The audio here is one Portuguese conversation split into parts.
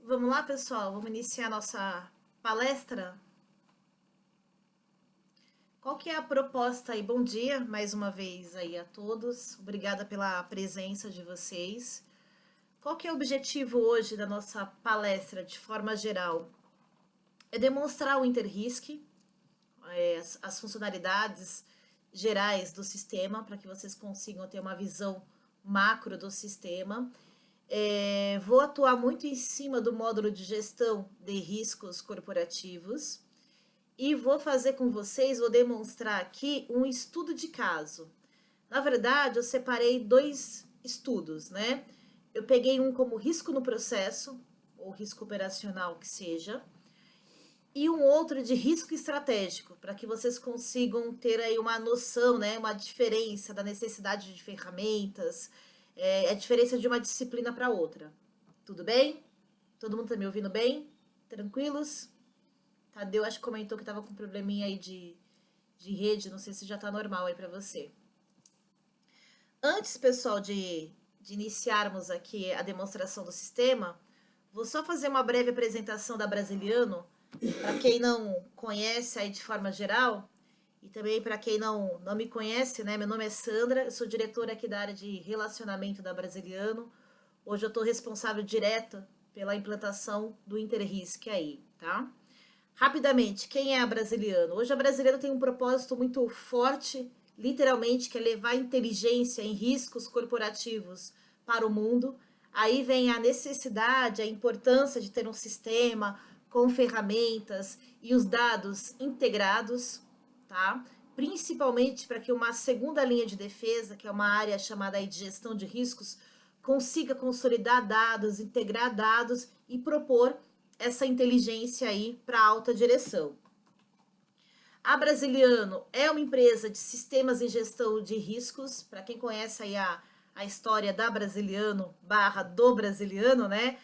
Vamos lá, pessoal? Vamos iniciar nossa palestra? Qual que é a proposta aí? Bom dia, mais uma vez aí a todos. Obrigada pela presença de vocês. Qual que é o objetivo hoje da nossa palestra, de forma geral? É demonstrar o Interrisk, as funcionalidades gerais do sistema, para que vocês consigam ter uma visão macro do sistema. Vou atuar muito em cima do módulo de gestão de riscos corporativos e vou fazer com vocês, vou demonstrar aqui um estudo de caso. Na verdade, eu separei dois estudos, né? Eu peguei um como risco no processo, ou risco operacional que seja, e um outro de risco estratégico, para que vocês consigam ter aí uma noção, né? Uma diferença da necessidade de ferramentas, a diferença de uma disciplina para outra. Tudo bem? Todo mundo tá me ouvindo bem? Tranquilos? Tadeu acho que comentou que tava com um probleminha aí de rede, não sei se já tá normal aí para você. Antes, pessoal, de iniciarmos aqui a demonstração do sistema, vou só fazer uma breve apresentação da Brasiliano, para quem não conhece aí de forma geral, e também para quem não me conhece, né? Meu nome é Sandra, eu sou diretora aqui da área de relacionamento da Brasiliano. Hoje eu estou responsável direta pela implantação do Interrisk aí, tá? Rapidamente, quem é a Brasiliano? Hoje a Brasiliano tem um propósito muito forte, literalmente, que é levar inteligência em riscos corporativos para o mundo. Aí vem a necessidade, a importância de ter um sistema com ferramentas e os dados integrados, tá? Principalmente para que uma segunda linha de defesa, que é uma área chamada aí de gestão de riscos, consiga consolidar dados, integrar dados e propor essa inteligência aí para a alta direção. A Brasiliano é uma empresa de sistemas e gestão de riscos. Para quem conhece aí a história da Brasiliano barra do Brasiliano, né?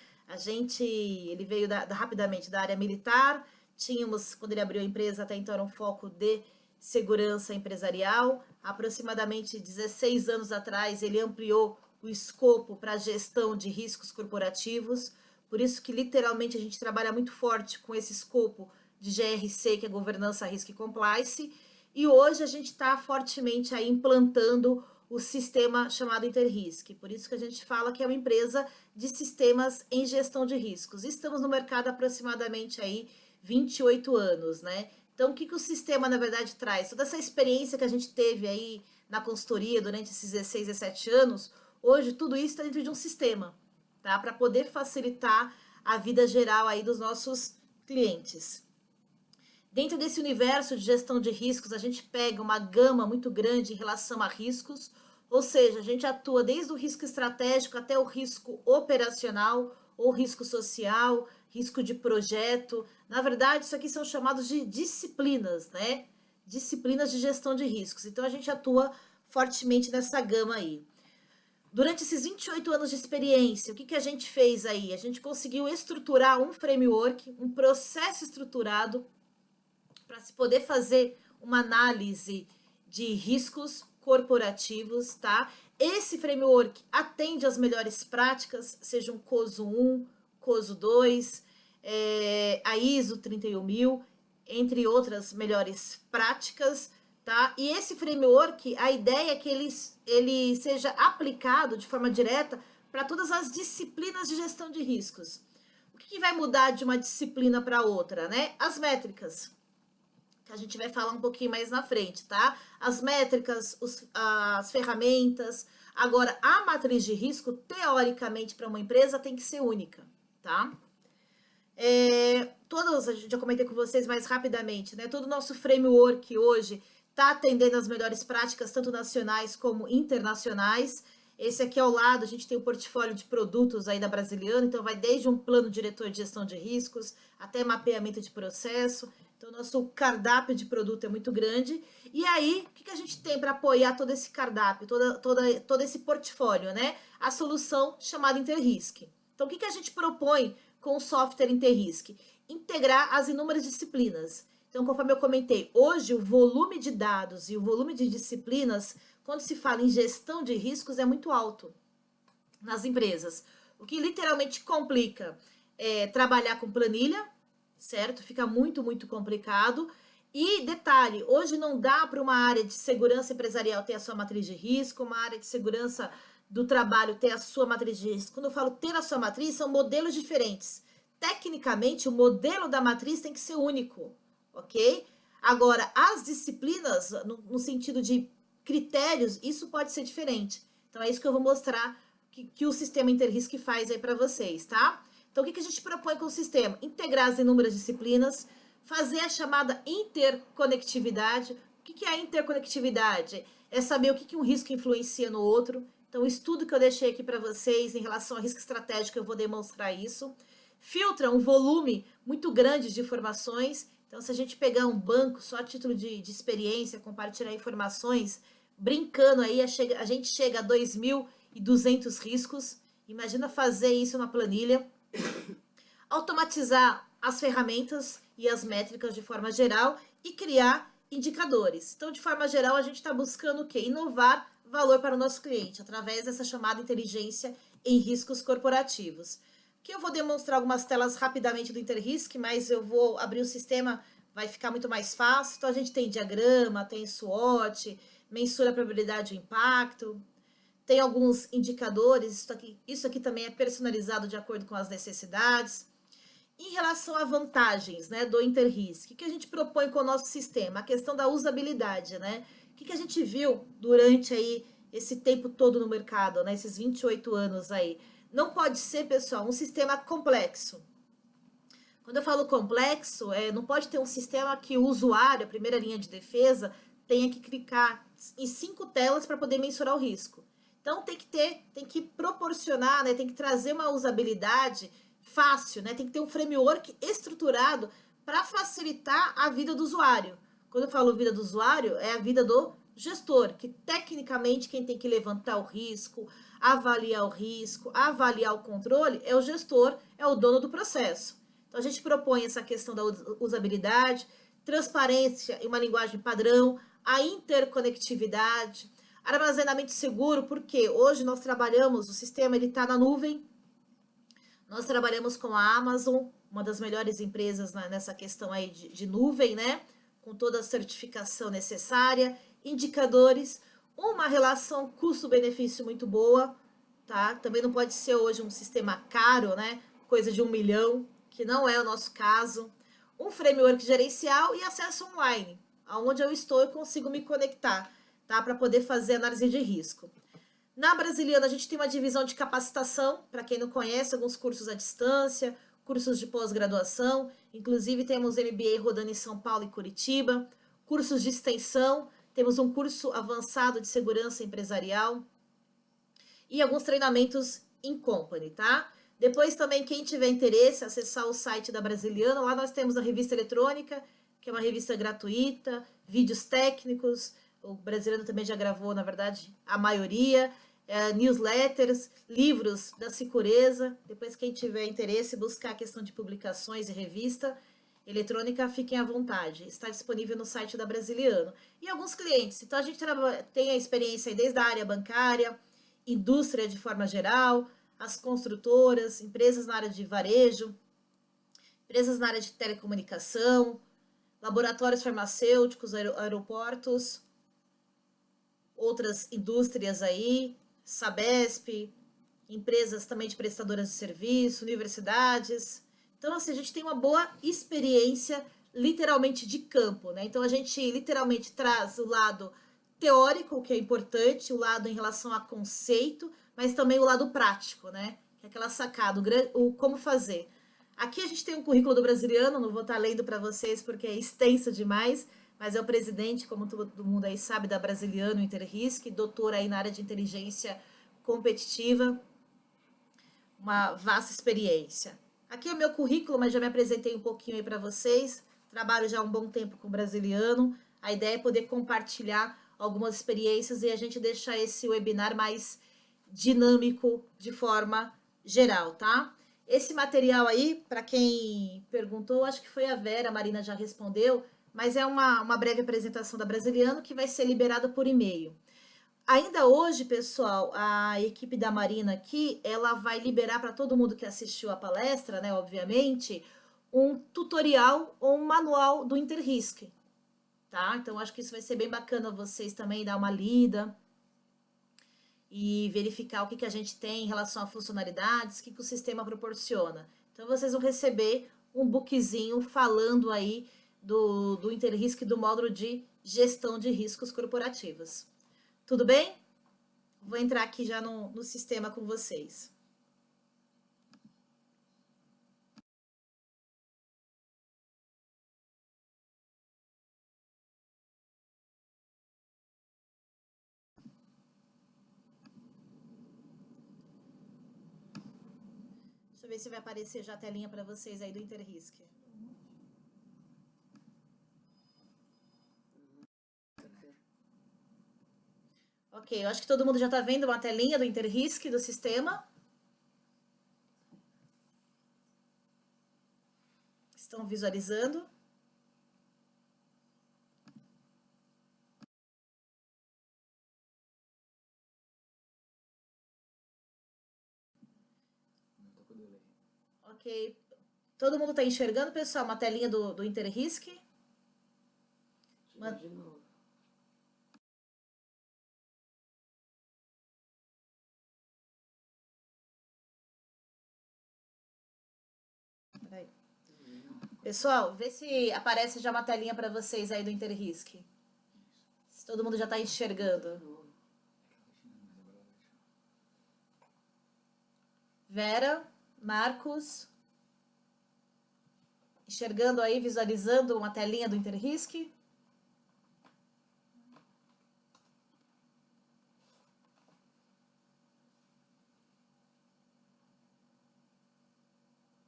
Ele veio rapidamente da área militar. Tínhamos, quando ele abriu a empresa, até então era um foco de segurança empresarial. Aproximadamente 16 anos atrás, ele ampliou o escopo para a gestão de riscos corporativos. Por isso que literalmente a gente trabalha muito forte com esse escopo de GRC, que é Governança, Risk e Compliance, e hoje a gente está fortemente aí implantando o sistema chamado Interrisk. Por isso que a gente fala que é uma empresa de sistemas em gestão de riscos. Estamos no mercado há aproximadamente aí 28 anos, né? Então, o que o sistema, na verdade, traz? Toda essa experiência que a gente teve aí na consultoria durante esses 16, 17 anos, hoje tudo isso está dentro de um sistema, tá? Para poder facilitar a vida geral aí dos nossos clientes. Dentro desse universo de gestão de riscos, a gente pega uma gama muito grande em relação a riscos, ou seja, a gente atua desde o risco estratégico até o risco operacional, ou risco social, risco de projeto. Na verdade, isso aqui são chamados de disciplinas, né? Disciplinas de gestão de riscos. Então, a gente atua fortemente nessa gama aí. Durante esses 28 anos de experiência, o que a gente fez aí? A gente conseguiu estruturar um framework, um processo estruturado para se poder fazer uma análise de riscos corporativos, tá? Esse framework atende às melhores práticas, sejam COSO 1, COSO 2, a ISO 31000, entre outras melhores práticas, tá? E esse framework, a ideia é que ele seja aplicado de forma direta para todas as disciplinas de gestão de riscos. O que vai mudar de uma disciplina para outra, né? As métricas, que a gente vai falar um pouquinho mais na frente, tá? As métricas, as ferramentas. Agora, a matriz de risco, teoricamente, para uma empresa, tem que ser única, tá? Todos, a gente já comentei com vocês mais rapidamente, né? Todo o nosso framework hoje está atendendo as melhores práticas, tanto nacionais como internacionais. Esse aqui ao lado, a gente tem o portfólio de produtos aí da Brasiliano, então vai desde um plano diretor de gestão de riscos até mapeamento de processo. Então, nosso cardápio de produto é muito grande. E aí, o que a gente tem para apoiar todo esse cardápio, todo esse portfólio, né? A solução chamada Interrisk. Então, o que a gente propõe com o software Interrisk? Integrar as inúmeras disciplinas. Então, conforme eu comentei, hoje o volume de dados e o volume de disciplinas, quando se fala em gestão de riscos, é muito alto nas empresas. O que literalmente complica trabalhar com planilha, certo? Fica muito, muito complicado. E detalhe, hoje não dá para uma área de segurança empresarial ter a sua matriz de risco, uma área de segurança do trabalho ter a sua matriz de risco. Quando eu falo ter a sua matriz, são modelos diferentes. Tecnicamente, o modelo da matriz tem que ser único, ok? Agora, as disciplinas, no sentido de critérios, isso pode ser diferente. Então, é isso que eu vou mostrar que o sistema Interrisc faz aí para vocês, tá? Então, o que a gente propõe com o sistema? Integrar as inúmeras disciplinas, fazer a chamada interconectividade. O que é a interconectividade? É saber o que um risco influencia no outro. Então, o estudo que eu deixei aqui para vocês em relação a risco estratégico, eu vou demonstrar isso. Filtra um volume muito grande de informações. Então, se a gente pegar um banco só a título de experiência, compartilhar informações, brincando aí, a gente chega a 2.200 riscos. Imagina fazer isso na planilha. Automatizar as ferramentas e as métricas de forma geral e criar indicadores. Então, de forma geral, a gente está buscando o quê? Inovar valor para o nosso cliente, através dessa chamada inteligência em riscos corporativos. Que eu vou demonstrar algumas telas rapidamente do Interrisc, mas eu vou abrir o sistema, vai ficar muito mais fácil. Então, a gente tem diagrama, tem SWOT, mensura a probabilidade e o impacto, tem alguns indicadores, isso aqui também é personalizado de acordo com as necessidades. Em relação a vantagens, né, do Interrisc, o que a gente propõe com o nosso sistema? A questão da usabilidade, né? O que a gente viu durante aí esse tempo todo no mercado, né, esses 28 anos aí? Não pode ser, pessoal, um sistema complexo. Quando eu falo complexo, não pode ter um sistema que o usuário, a primeira linha de defesa, tenha que clicar em 5 telas para poder mensurar o risco. Então, tem que proporcionar, né, tem que trazer uma usabilidade fácil, né? Tem que ter um framework estruturado para facilitar a vida do usuário. Quando eu falo vida do usuário, é a vida do gestor, que tecnicamente quem tem que levantar o risco, avaliar o controle, é o gestor, é o dono do processo. Então, a gente propõe essa questão da usabilidade, transparência e uma linguagem padrão, a interconectividade, armazenamento seguro, porque hoje nós trabalhamos, o sistema está na nuvem. Nós trabalhamos com a Amazon, uma das melhores empresas nessa questão aí de nuvem, né? Com toda a certificação necessária, indicadores, uma relação custo-benefício muito boa, tá? Também não pode ser hoje um sistema caro, né? Coisa de 1 milhão, que não é o nosso caso. Um framework gerencial e acesso online, aonde eu estou eu consigo me conectar, tá? Para poder fazer análise de risco. Na Brasiliana, a gente tem uma divisão de capacitação, para quem não conhece, alguns cursos à distância, cursos de pós-graduação, inclusive temos MBA rodando em São Paulo e Curitiba, cursos de extensão, temos um curso avançado de segurança empresarial e alguns treinamentos in company, tá? Depois também, quem tiver interesse, acessar o site da Brasiliana, lá nós temos a revista eletrônica, que é uma revista gratuita, vídeos técnicos, o Brasiliano também já gravou, na verdade, a maioria, newsletters, livros da Sicureza. Depois, quem tiver interesse, buscar a questão de publicações e revista eletrônica, fiquem à vontade. Está disponível no site da Brasiliano. E alguns clientes. Então, a gente tem a experiência aí desde a área bancária, indústria de forma geral, as construtoras, empresas na área de varejo, empresas na área de telecomunicação, laboratórios farmacêuticos, aeroportos, outras indústrias aí, Sabesp, empresas também de prestadoras de serviço, universidades. Então, assim, a gente tem uma boa experiência, literalmente, de campo, né? Então, a gente literalmente traz o lado teórico, que é importante, o lado em relação a conceito, mas também o lado prático, né? Que é aquela sacada, o como fazer. Aqui a gente tem um currículo do Brasiliano, não vou estar lendo para vocês porque é extenso demais, mas é o presidente, como todo mundo aí sabe, da Brasiliano Interrisc, doutor aí na área de inteligência competitiva, uma vasta experiência. Aqui é o meu currículo, mas já me apresentei um pouquinho aí para vocês, trabalho já há um bom tempo com o Brasiliano, a ideia é poder compartilhar algumas experiências e a gente deixar esse webinar mais dinâmico de forma geral, tá? Esse material aí, para quem perguntou, acho que foi a Vera, a Marina já respondeu, mas é uma breve apresentação da Brasiliano que vai ser liberada por e-mail. Ainda hoje, pessoal, a equipe da Marina aqui, ela vai liberar para todo mundo que assistiu a palestra, né, obviamente, um tutorial ou um manual do Interrisc, tá? Então, acho que isso vai ser bem bacana vocês também dar uma lida e verificar o que a gente tem em relação a funcionalidades, o que o sistema proporciona. Então, vocês vão receber um bookzinho falando aí do Interrisc, do módulo de gestão de riscos corporativos. Tudo bem? Vou entrar aqui já no sistema com vocês. Deixa eu ver se vai aparecer já a telinha para vocês aí do Interrisc. Ok, eu acho que todo mundo já está vendo uma telinha do Interrisc do sistema. Estão visualizando? Ok. Todo mundo está enxergando, pessoal, uma telinha do Interrisc? Uma... Peraí. Pessoal, vê se aparece já uma telinha para vocês aí do Interrisc. Se todo mundo já está enxergando. Vera, Marcos, enxergando aí, visualizando uma telinha do Interrisc?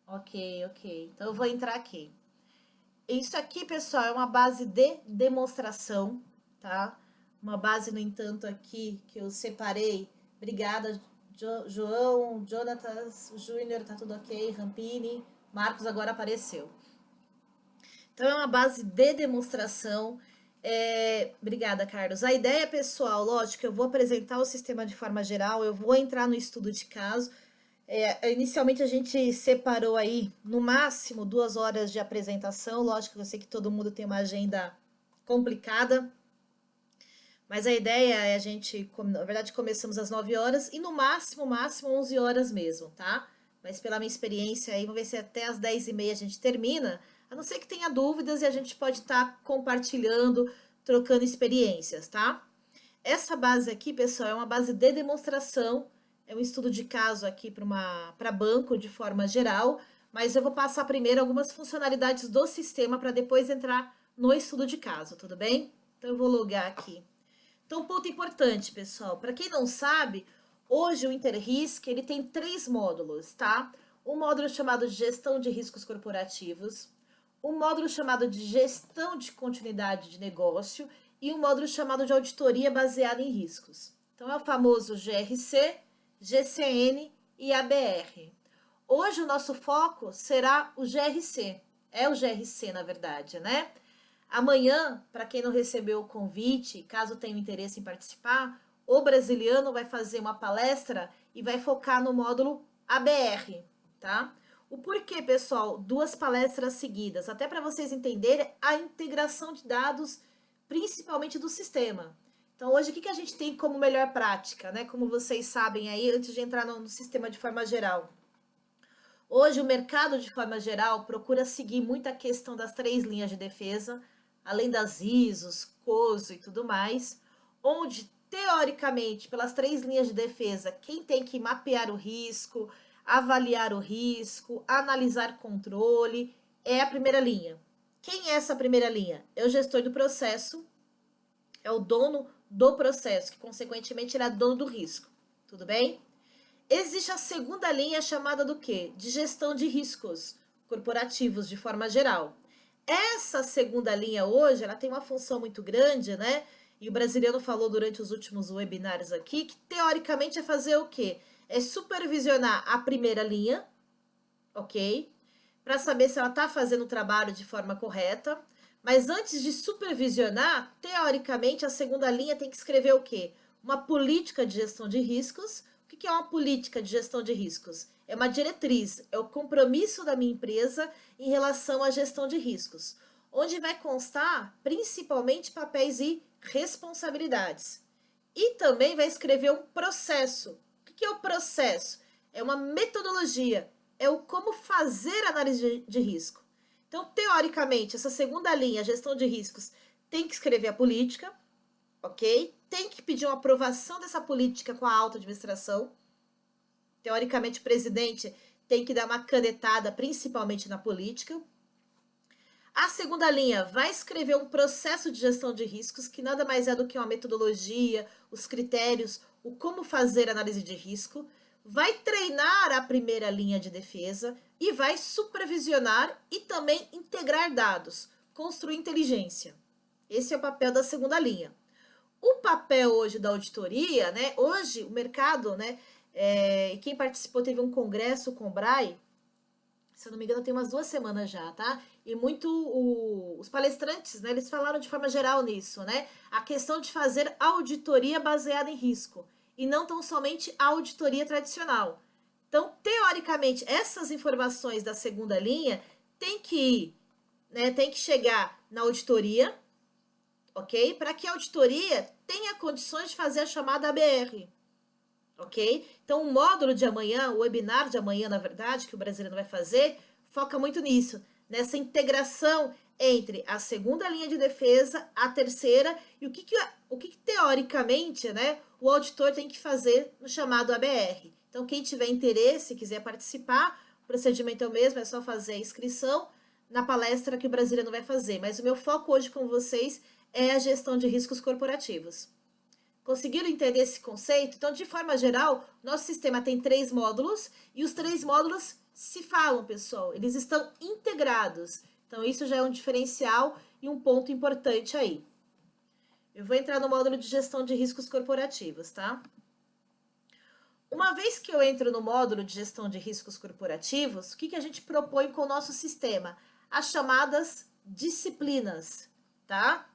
Ok, ok. Então eu vou entrar aqui. Isso aqui, pessoal, é uma base de demonstração, tá? Uma base, no entanto, aqui que eu separei. Obrigada, João, Jonatas, Júnior, tá tudo ok, Rampini, Marcos agora apareceu. Então é uma base de demonstração. Obrigada, Carlos. A ideia, pessoal, lógico, eu vou apresentar o sistema de forma geral, eu vou entrar no estudo de caso. Inicialmente a gente separou aí, no máximo, 2 horas de apresentação. Lógico que eu sei que todo mundo tem uma agenda complicada, mas a ideia é a gente, na verdade, começamos às 9 horas e no máximo 11 horas mesmo, tá? Mas pela minha experiência aí, vamos ver se até às 10h30 a gente termina, a não ser que tenha dúvidas e a gente pode estar compartilhando, trocando experiências, tá? Essa base aqui, pessoal, é uma base de demonstração, é um estudo de caso aqui para banco de forma geral, mas eu vou passar primeiro algumas funcionalidades do sistema para depois entrar no estudo de caso, tudo bem? Então eu vou logar aqui. Então, ponto importante, pessoal, para quem não sabe, hoje o Interrisc, ele tem 3 módulos, tá? Um módulo chamado de gestão de riscos corporativos, um módulo chamado de gestão de continuidade de negócio e um módulo chamado de auditoria baseada em riscos. Então, é o famoso GRC, GCN e ABR. Hoje o nosso foco será o GRC, é o GRC na verdade, né? Amanhã, para quem não recebeu o convite, caso tenha interesse em participar, o Brasiliano vai fazer uma palestra e vai focar no módulo ABR, tá? O porquê, pessoal? 2 palestras seguidas, até para vocês entenderem a integração de dados, principalmente do sistema. Então, hoje, o que a gente tem como melhor prática, né? Como vocês sabem aí, antes de entrar no sistema de forma geral. Hoje, o mercado, de forma geral, procura seguir muito a questão das 3 linhas de defesa, além das ISOs, COSO e tudo mais, onde, teoricamente, pelas 3 linhas de defesa, quem tem que mapear o risco, avaliar o risco, analisar controle, é a primeira linha. Quem é essa primeira linha? É o gestor do processo, é o dono do processo, que consequentemente ele é dono do risco, tudo bem? Existe a segunda linha chamada do quê? De gestão de riscos corporativos de forma geral. Essa segunda linha hoje, ela tem uma função muito grande, né? E o Brasiliano falou durante os últimos webinários aqui, que teoricamente é fazer o quê? É supervisionar a primeira linha, ok? Para saber se ela está fazendo o trabalho de forma correta. Mas antes de supervisionar, teoricamente, a segunda linha tem que escrever o quê? uma política de gestão de riscos. O que é uma política de gestão de riscos? É uma diretriz, é o compromisso da minha empresa em relação à gestão de riscos, onde vai constar principalmente papéis e responsabilidades. E também vai escrever um processo. O que é o processo? É uma metodologia, é o como fazer análise de risco. Então, teoricamente, essa segunda linha, gestão de riscos, tem que escrever a política, ok? Tem que pedir uma aprovação dessa política com a alta administração. Teoricamente, o presidente tem que dar uma canetada, principalmente na política. A segunda linha vai escrever um processo de gestão de riscos, que nada mais é do que uma metodologia, os critérios, o como fazer análise de risco. Vai treinar a primeira linha de defesa e vai supervisionar e também integrar dados, construir inteligência. Esse é o papel da segunda linha. O papel hoje da auditoria, né? Hoje o mercado, né? Quem participou teve um congresso com o BRAE, se eu não me engano, tem umas 2 semanas já, tá? E os palestrantes, né, eles falaram de forma geral nisso, né? A questão de fazer auditoria baseada em risco e não tão somente a auditoria tradicional. Então, teoricamente, essas informações da segunda linha tem que ir, né, tem que chegar na auditoria, ok? Para que a auditoria tenha condições de fazer a chamada ABR. Ok? Então, o módulo de amanhã, o webinar de amanhã, na verdade, que o brasileiro vai fazer, foca muito nisso, nessa integração entre a segunda linha de defesa, a terceira, e o que teoricamente, né, o auditor tem que fazer no chamado ABR. Então, quem tiver interesse, quiser participar, o procedimento é o mesmo, é só fazer a inscrição na palestra que o brasileiro vai fazer. Mas o meu foco hoje com vocês é a gestão de riscos corporativos. Conseguiram entender esse conceito? Então, de forma geral, nosso sistema tem 3 módulos e os 3 módulos se falam, pessoal. Eles estão integrados. Então, isso já é um diferencial e um ponto importante aí. Eu vou entrar no módulo de gestão de riscos corporativos, tá? Uma vez que eu entro no módulo de gestão de riscos corporativos, o que a gente propõe com o nosso sistema? As chamadas disciplinas, tá?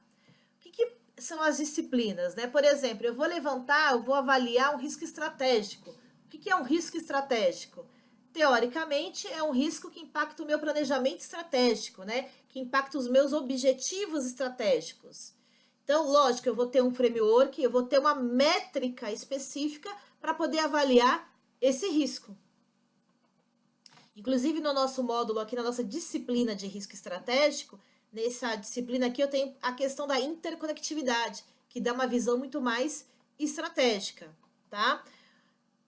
O que são as disciplinas, né? Por exemplo, eu vou avaliar um risco estratégico. O que é um risco estratégico? Teoricamente, é um risco que impacta o meu planejamento estratégico, né? Que impacta os meus objetivos estratégicos. Então, lógico, eu vou ter um framework, eu vou ter uma métrica específica para poder avaliar esse risco. Inclusive, no nosso módulo aqui, na nossa disciplina de risco estratégico, nessa disciplina aqui eu tenho a questão da interconectividade, que dá uma visão muito mais estratégica, tá?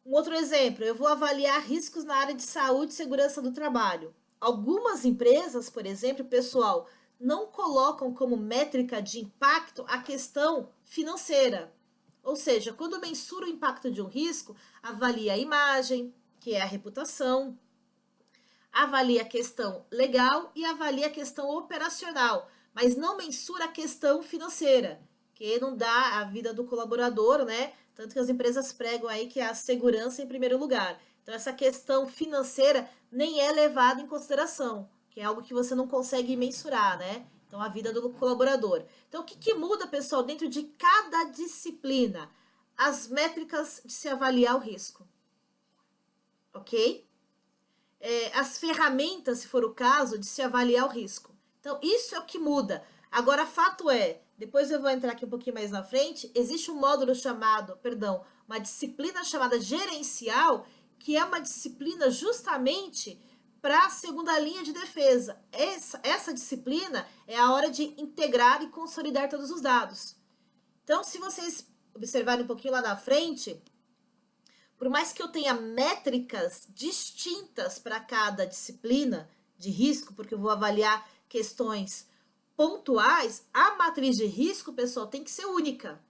Um outro exemplo, eu vou avaliar riscos na área de saúde e segurança do trabalho. Algumas empresas, por exemplo, pessoal, não colocam como métrica de impacto a questão financeira. Ou seja, quando mensura o impacto de um risco, avalia a imagem, que é a reputação, avalia a questão legal e avalia a questão operacional, mas não mensura a questão financeira, que não dá a vida do colaborador, né? Tanto que as empresas pregam aí que é a segurança em primeiro lugar. Então, essa questão financeira nem é levada em consideração, que é algo que você não consegue mensurar, né? Então, a vida do colaborador. Então, o que muda, pessoal, dentro de cada disciplina? As métricas de se avaliar o risco. Ok? As ferramentas, se for o caso, de se avaliar o risco. Então, isso é o que muda. Agora, fato é, depois eu vou entrar aqui um pouquinho mais na frente, existe um módulo uma disciplina chamada gerencial, que é uma disciplina justamente para a segunda linha de defesa. Essa disciplina é a hora de integrar e consolidar todos os dados. Então, se vocês observarem um pouquinho lá na frente, por mais que eu tenha métricas distintas para cada disciplina de risco, porque eu vou avaliar questões pontuais, a matriz de risco, pessoal, tem que ser única.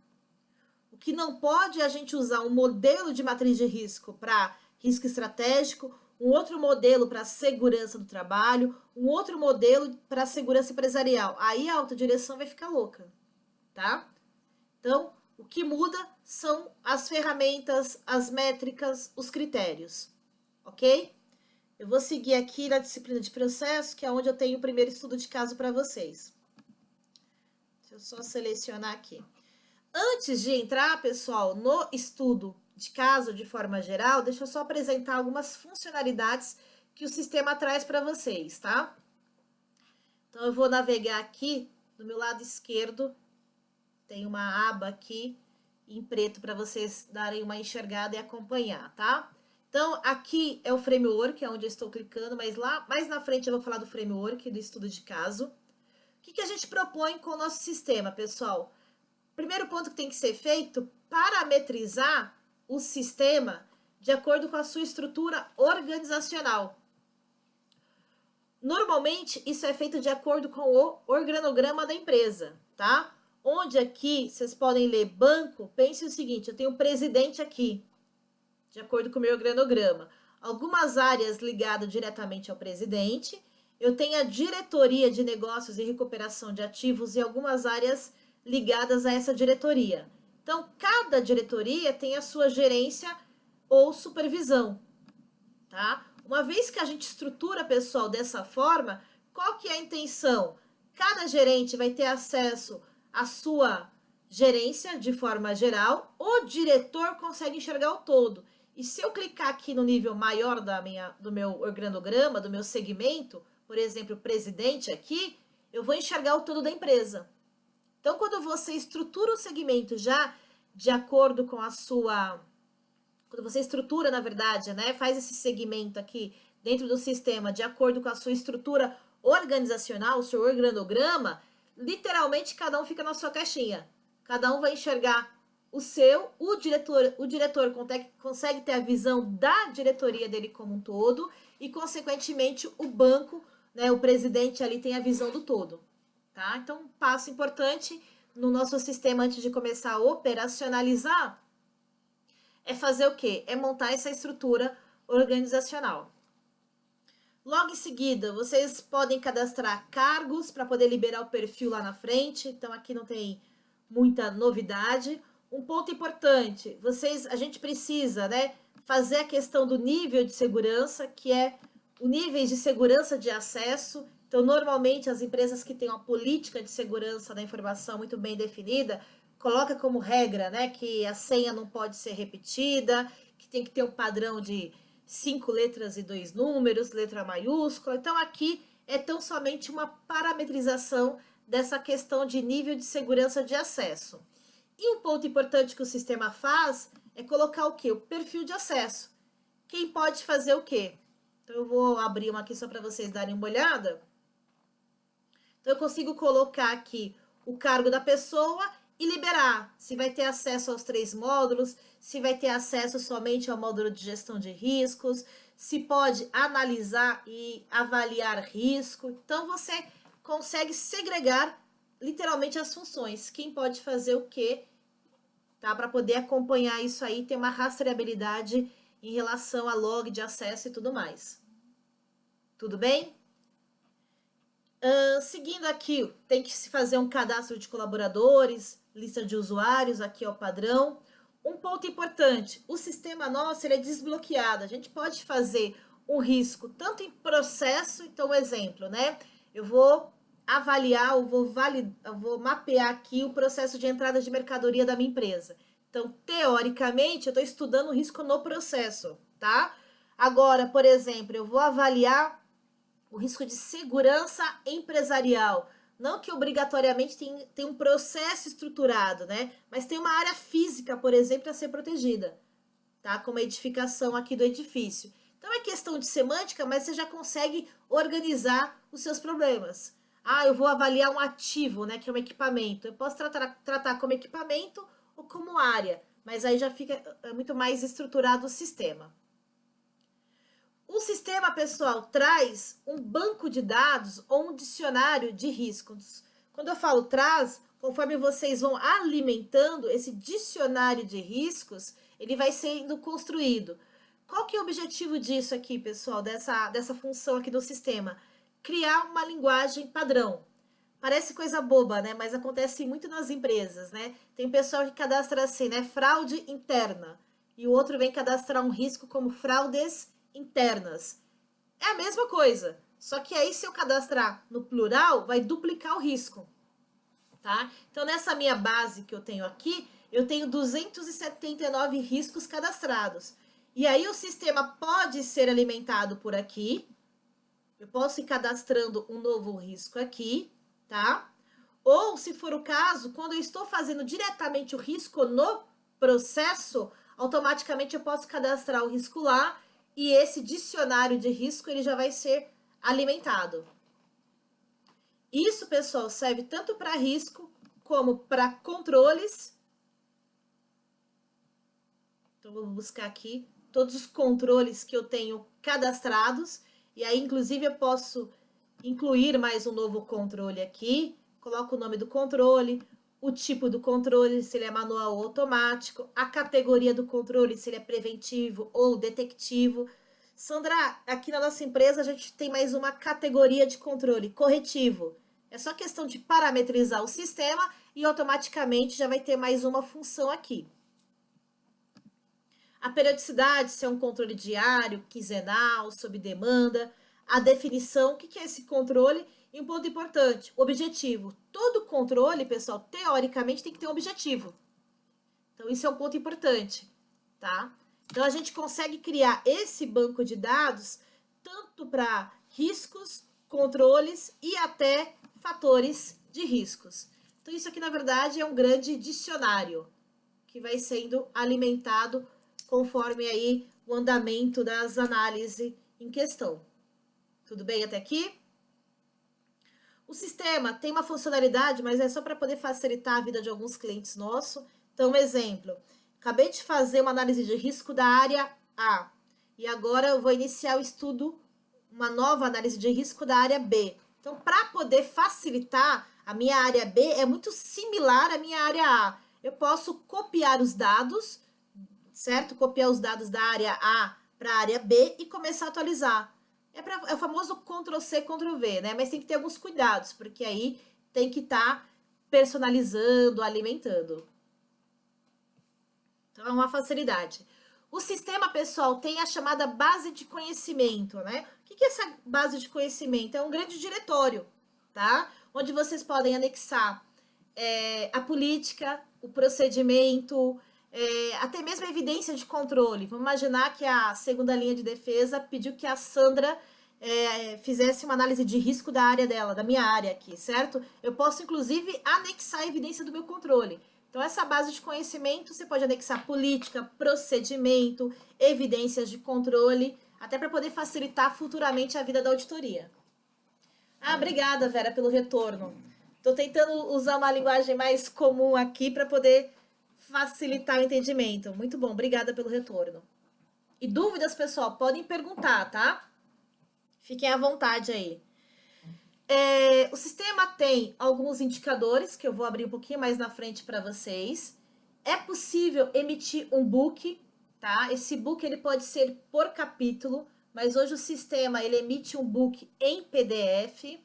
O que não pode é a gente usar um modelo de matriz de risco para risco estratégico, um outro modelo para segurança do trabalho, um outro modelo para segurança empresarial. Aí a autodireção vai ficar louca, tá? Então, o que muda são as ferramentas, as métricas, os critérios, ok? Eu vou seguir aqui na disciplina de processo, que é onde eu tenho o primeiro estudo de caso para vocês. Deixa eu só selecionar aqui. Antes de entrar, pessoal, no estudo de caso de forma geral, deixa eu só apresentar algumas funcionalidades que o sistema traz para vocês, tá? Então, eu vou navegar aqui do meu lado esquerdo, tem uma aba aqui em preto para vocês darem uma enxergada e acompanhar, tá? Então, aqui é o framework, é onde eu estou clicando, mas lá mais na frente eu vou falar do framework, do estudo de caso. O que a gente propõe com o nosso sistema, pessoal? Primeiro ponto que tem que ser feito, parametrizar o sistema de acordo com a sua estrutura organizacional. Normalmente, isso é feito de acordo com o organograma da empresa, tá? Onde aqui, vocês podem ler banco, pense o seguinte, eu tenho um presidente aqui, de acordo com o meu organograma. Algumas áreas ligadas diretamente ao presidente, eu tenho a diretoria de negócios e recuperação de ativos e algumas áreas ligadas a essa diretoria. Então, cada diretoria tem a sua gerência ou supervisão, tá? Uma vez que a gente estrutura, pessoal, dessa forma, qual que é a intenção? Cada gerente vai ter acesso à sua gerência de forma geral, o diretor consegue enxergar o todo. E se eu clicar aqui no nível maior do meu organograma, do meu segmento, por exemplo, presidente aqui, eu vou enxergar o todo da empresa. Então, quando você estrutura o segmento já de acordo com a sua... Quando você estrutura, na verdade, né, faz esse segmento aqui dentro do sistema de acordo com a sua estrutura organizacional, o seu organograma, literalmente cada um fica na sua caixinha. Cada um vai enxergar o seu, o diretor consegue ter a visão da diretoria dele como um todo e, consequentemente, o banco, né, o presidente ali tem a visão do todo. Tá? Então, um passo importante no nosso sistema antes de começar a operacionalizar é fazer o quê? É montar essa estrutura organizacional. Logo em seguida, vocês podem cadastrar cargos para poder liberar o perfil lá na frente. Então, aqui não tem muita novidade. Um ponto importante, a gente precisa, né, fazer a questão do nível de segurança, que é o nível de segurança de acesso. Então, normalmente, as empresas que têm uma política de segurança da informação muito bem definida, coloca como regra, né, que a senha não pode ser repetida, que tem que ter um padrão de 5 letras e 2 números, letra maiúscula. Então, aqui é tão somente uma parametrização dessa questão de nível de segurança de acesso. E um ponto importante que o sistema faz é colocar o quê? O perfil de acesso. Quem pode fazer o quê? Então, eu vou abrir uma aqui só para vocês darem uma olhada. Então, eu consigo colocar aqui o cargo da pessoa e liberar se vai ter acesso aos 3 módulos, se vai ter acesso somente ao módulo de gestão de riscos, se pode analisar e avaliar risco. Então, você consegue segregar literalmente as funções. Quem pode fazer o quê, tá? Para poder acompanhar isso aí, ter uma rastreabilidade em relação a log de acesso e tudo mais. Tudo bem? Seguindo aqui, tem que se fazer um cadastro de colaboradores, lista de usuários, aqui é o padrão. Um ponto importante, o sistema nosso ele é desbloqueado, a gente pode fazer um risco tanto em processo, então exemplo, né? Eu vou avaliar, eu vou mapear aqui o processo de entrada de mercadoria da minha empresa. Então, teoricamente, eu estou estudando o risco no processo, tá? Agora, por exemplo, eu vou avaliar o risco de segurança empresarial. Não que obrigatoriamente tem um processo estruturado, né? Mas tem uma área física, por exemplo, a ser protegida, tá? Como a edificação aqui do edifício. Então é questão de semântica, mas você já consegue organizar os seus problemas. Ah, eu vou avaliar um ativo, né? Que é um equipamento. Eu posso tratar como equipamento ou como área, mas aí já fica muito mais estruturado o sistema. O sistema, pessoal, traz um banco de dados ou um dicionário de riscos. Quando eu falo traz, conforme vocês vão alimentando esse dicionário de riscos, ele vai sendo construído. Qual que é o objetivo disso aqui, pessoal, dessa função aqui do sistema? Criar uma linguagem padrão. Parece coisa boba, né? Mas acontece muito nas empresas, né? Tem pessoal que cadastra assim, né? Fraude interna. E o outro vem cadastrar um risco como fraudes internas. É a mesma coisa, só que aí se eu cadastrar no plural, vai duplicar o risco. tá? Então, nessa minha base que eu tenho aqui, eu tenho 279 riscos cadastrados. E aí o sistema pode ser alimentado por aqui. Eu posso ir cadastrando um novo risco aqui, tá? Ou, se for o caso, quando eu estou fazendo diretamente o risco no processo, automaticamente eu posso cadastrar o risco lá e esse dicionário de risco ele já vai ser alimentado. Isso, pessoal, serve tanto para risco como para controles. Então, vamos buscar aqui todos os controles que eu tenho cadastrados. E aí, inclusive, eu posso incluir mais um novo controle aqui. Coloco o nome do controle, o tipo do controle, se ele é manual ou automático, a categoria do controle, se ele é preventivo ou detectivo. Sandra, aqui na nossa empresa a gente tem mais uma categoria de controle, corretivo. É só questão de parametrizar o sistema e automaticamente já vai ter mais uma função aqui. A periodicidade, se é um controle diário, quinzenal, sob demanda. A definição, o que é esse controle? E um ponto importante, o objetivo. Todo controle, pessoal, teoricamente tem que ter um objetivo. Então, isso é um ponto importante, tá? Então, a gente consegue criar esse banco de dados tanto para riscos, controles e até fatores de riscos. Então, isso aqui, na verdade, é um grande dicionário que vai sendo alimentado conforme aí o andamento das análises em questão. Tudo bem até aqui? O sistema tem uma funcionalidade, mas é só para poder facilitar a vida de alguns clientes nossos. Então, um exemplo, acabei de fazer uma análise de risco da área A e agora eu vou iniciar o estudo, uma nova análise de risco da área B. Então, para poder facilitar, a minha área B é muito similar à minha área A. Eu posso copiar os dados, certo? Copiar os dados da área A para a área B e começar a atualizar. É o famoso Ctrl+C, Ctrl+V, né? Mas tem que ter alguns cuidados, porque aí tem que estar personalizando, alimentando. Então, é uma facilidade. O sistema, pessoal, tem a chamada base de conhecimento, né? O que é essa base de conhecimento? É um grande diretório, tá? Onde vocês podem anexar a política, o procedimento, até mesmo a evidência de controle. Vamos imaginar que a segunda linha de defesa pediu que a Sandra fizesse uma análise de risco da área dela, da minha área aqui, certo? Eu posso, inclusive, anexar a evidência do meu controle. Então, essa base de conhecimento, você pode anexar política, procedimento, evidências de controle, até para poder facilitar futuramente a vida da auditoria. Ah, obrigada, Vera, pelo retorno. Estou tentando usar uma linguagem mais comum aqui para poder facilitar o entendimento. Muito bom, obrigada pelo retorno. E dúvidas, pessoal, podem perguntar, tá? Fiquem à vontade aí. O sistema tem alguns indicadores, que eu vou abrir um pouquinho mais na frente para vocês. É possível emitir um book, tá? Esse book ele pode ser por capítulo, mas hoje o sistema ele emite um book em PDF.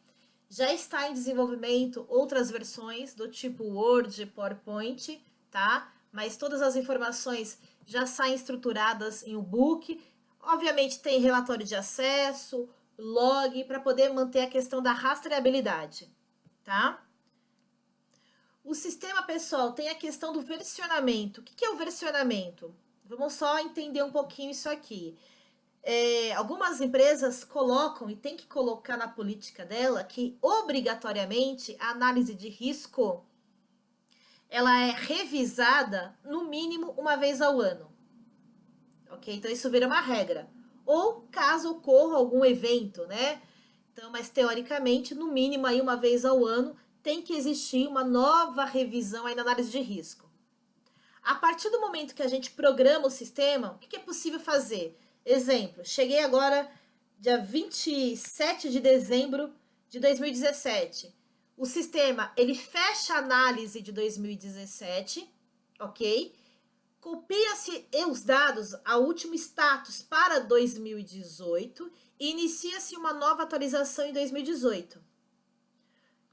Já está em desenvolvimento outras versões do tipo Word, PowerPoint, tá? Mas todas as informações já saem estruturadas em um book. Obviamente tem relatório de acesso, log, para poder manter a questão da rastreabilidade, tá? O sistema, pessoal, tem a questão do versionamento. O que é o versionamento? Vamos só entender um pouquinho isso aqui. Algumas empresas colocam e tem que colocar na política dela que obrigatoriamente a análise de risco ela é revisada no mínimo uma vez ao ano, ok? Então isso vira uma regra. Ou caso ocorra algum evento, né? Então, mas teoricamente no mínimo aí uma vez ao ano tem que existir uma nova revisão aí na análise de risco. A partir do momento que a gente programa o sistema, o que é possível fazer? Exemplo, cheguei agora dia 27 de dezembro de 2017. O sistema, ele fecha a análise de 2017, ok? Copia-se os dados, a último status para 2018 e inicia-se uma nova atualização em 2018.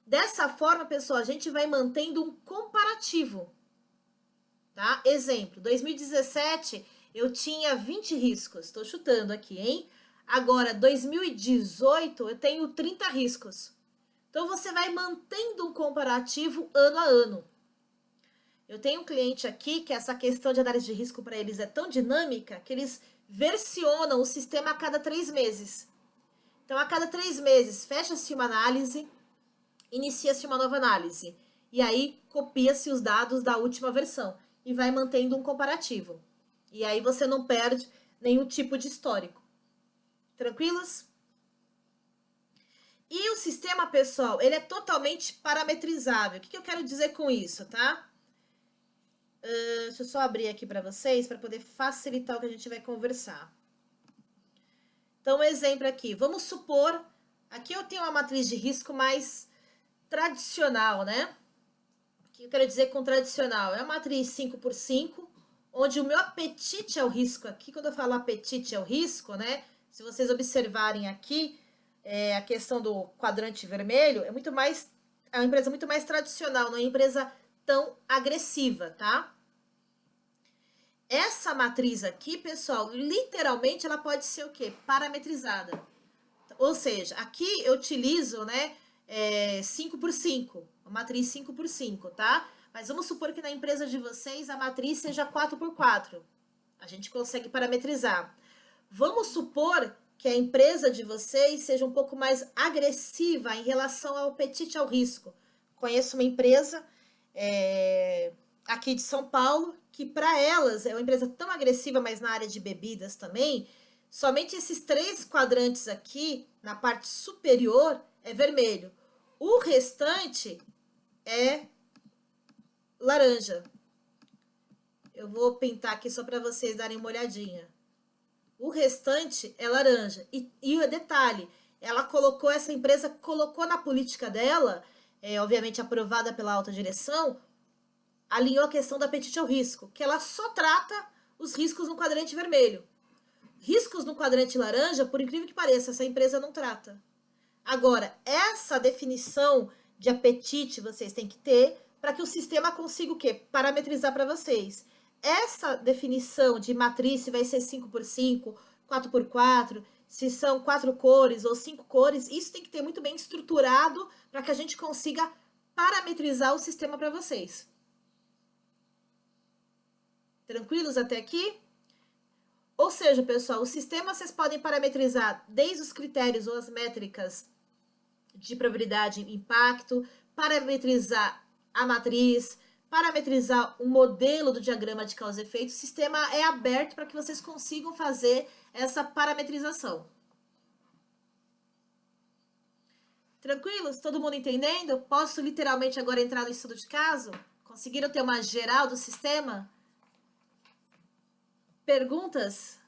Dessa forma, pessoal, a gente vai mantendo um comparativo, tá? Exemplo, 2017... eu tinha 20 riscos, estou chutando aqui, hein? Agora, 2018, eu tenho 30 riscos. Então, você vai mantendo um comparativo ano a ano. Eu tenho um cliente aqui que essa questão de análise de risco para eles é tão dinâmica que eles versionam o sistema a cada 3 meses. Então, a cada 3 meses, fecha-se uma análise, inicia-se uma nova análise. E aí, copia-se os dados da última versão e vai mantendo um comparativo. E aí, você não perde nenhum tipo de histórico. Tranquilos? E o sistema, pessoal, ele é totalmente parametrizável. O que eu quero dizer com isso, tá? Deixa eu só abrir aqui para vocês, para poder facilitar o que a gente vai conversar. Então, um exemplo aqui. Vamos supor, aqui eu tenho uma matriz de risco mais tradicional, né? O que eu quero dizer com tradicional? É uma matriz 5x5, onde o meu apetite ao risco aqui, quando eu falo apetite ao risco, né? Se vocês observarem aqui, a questão do quadrante vermelho, é uma empresa muito mais tradicional, não é uma empresa tão agressiva, tá? Essa matriz aqui, pessoal, literalmente ela pode ser o quê? Parametrizada. Ou seja, aqui eu utilizo, né, 5x5, a matriz 5x5, tá? Mas vamos supor que na empresa de vocês a matriz seja 4x4. A gente consegue parametrizar. Vamos supor que a empresa de vocês seja um pouco mais agressiva em relação ao apetite ao risco. Conheço uma empresa aqui de São Paulo, que para elas é uma empresa tão agressiva, mas na área de bebidas também, somente esses 3 quadrantes aqui, na parte superior, é vermelho. O restante é laranja. Eu vou pintar aqui só para vocês darem uma olhadinha. O restante é laranja. E o detalhe, essa empresa colocou na política dela, obviamente aprovada pela alta direção, alinhou a questão do apetite ao risco, que ela só trata os riscos no quadrante vermelho. Riscos no quadrante laranja, por incrível que pareça, essa empresa não trata. Agora, essa definição de apetite vocês têm que ter para que o sistema consiga o quê? Parametrizar para vocês. Essa definição de matriz, se vai ser 5x5, 4x4, se são 4 cores ou 5 cores, isso tem que ter muito bem estruturado para que a gente consiga parametrizar o sistema para vocês. Tranquilos até aqui? Ou seja, pessoal, o sistema vocês podem parametrizar desde os critérios ou as métricas de probabilidade e impacto, parametrizar a matriz, parametrizar o modelo do diagrama de causa e efeito. O sistema é aberto para que vocês consigam fazer essa parametrização. Tranquilos? Todo mundo entendendo? Posso literalmente agora entrar no estudo de caso? Conseguiram ter uma geral do sistema? Perguntas?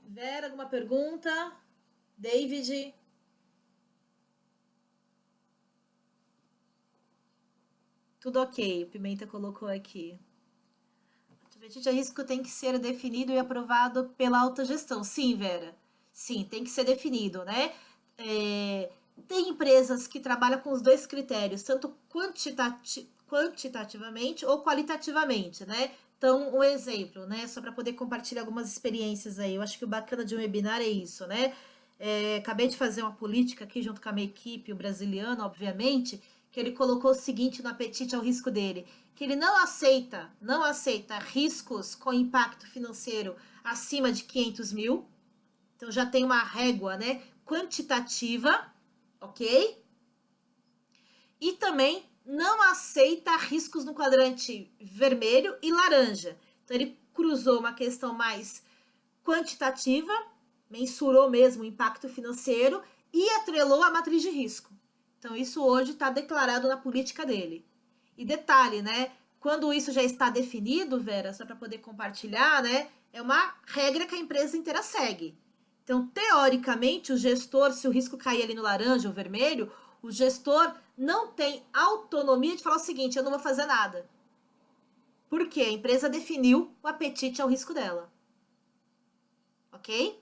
Vera, alguma pergunta? David? Tudo ok, o Pimenta colocou aqui. O apetite a risco tem que ser definido e aprovado pela autogestão. Sim, Vera. Sim, tem que ser definido, né? Tem empresas que trabalham com os 2 critérios, tanto quantitativamente ou qualitativamente, né? Então, um exemplo, né? Só para poder compartilhar algumas experiências aí. Eu acho que o bacana de um webinar é isso, né? Acabei de fazer uma política aqui junto com a minha equipe, o brasiliano, obviamente, que ele colocou o seguinte no apetite ao risco dele, que ele não aceita riscos com impacto financeiro acima de 500 mil. Então, já tem uma régua, né? Quantitativa, ok? E também não aceita riscos no quadrante vermelho e laranja. Então, ele cruzou uma questão mais quantitativa, mensurou mesmo o impacto financeiro e atrelou a matriz de risco. Então, isso hoje está declarado na política dele. E detalhe, né? Quando isso já está definido, Vera, só para poder compartilhar, né? É uma regra que a empresa inteira segue. Então, teoricamente, o gestor, se o risco cair ali no laranja ou vermelho, o gestor não tem autonomia de falar o seguinte, eu não vou fazer nada. Por quê? A empresa definiu o apetite ao risco dela. Ok?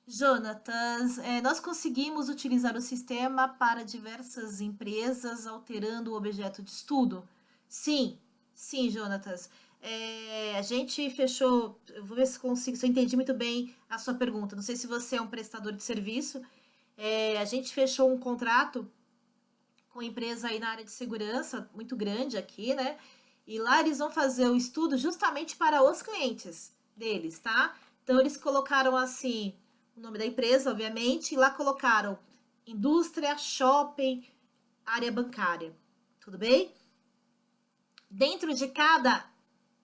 Jonatas, nós conseguimos utilizar o sistema para diversas empresas, alterando o objeto de estudo? Sim, Jonatas. a gente fechou, eu vou ver se consigo, se eu entendi muito bem a sua pergunta. Não sei se você é um prestador de serviço. A gente fechou um contrato com empresa aí na área de segurança, muito grande aqui, né? E lá eles vão fazer o estudo justamente para os clientes deles, tá? Então eles colocaram assim, o nome da empresa, obviamente, e lá colocaram indústria, shopping, área bancária. Tudo bem? Dentro de cada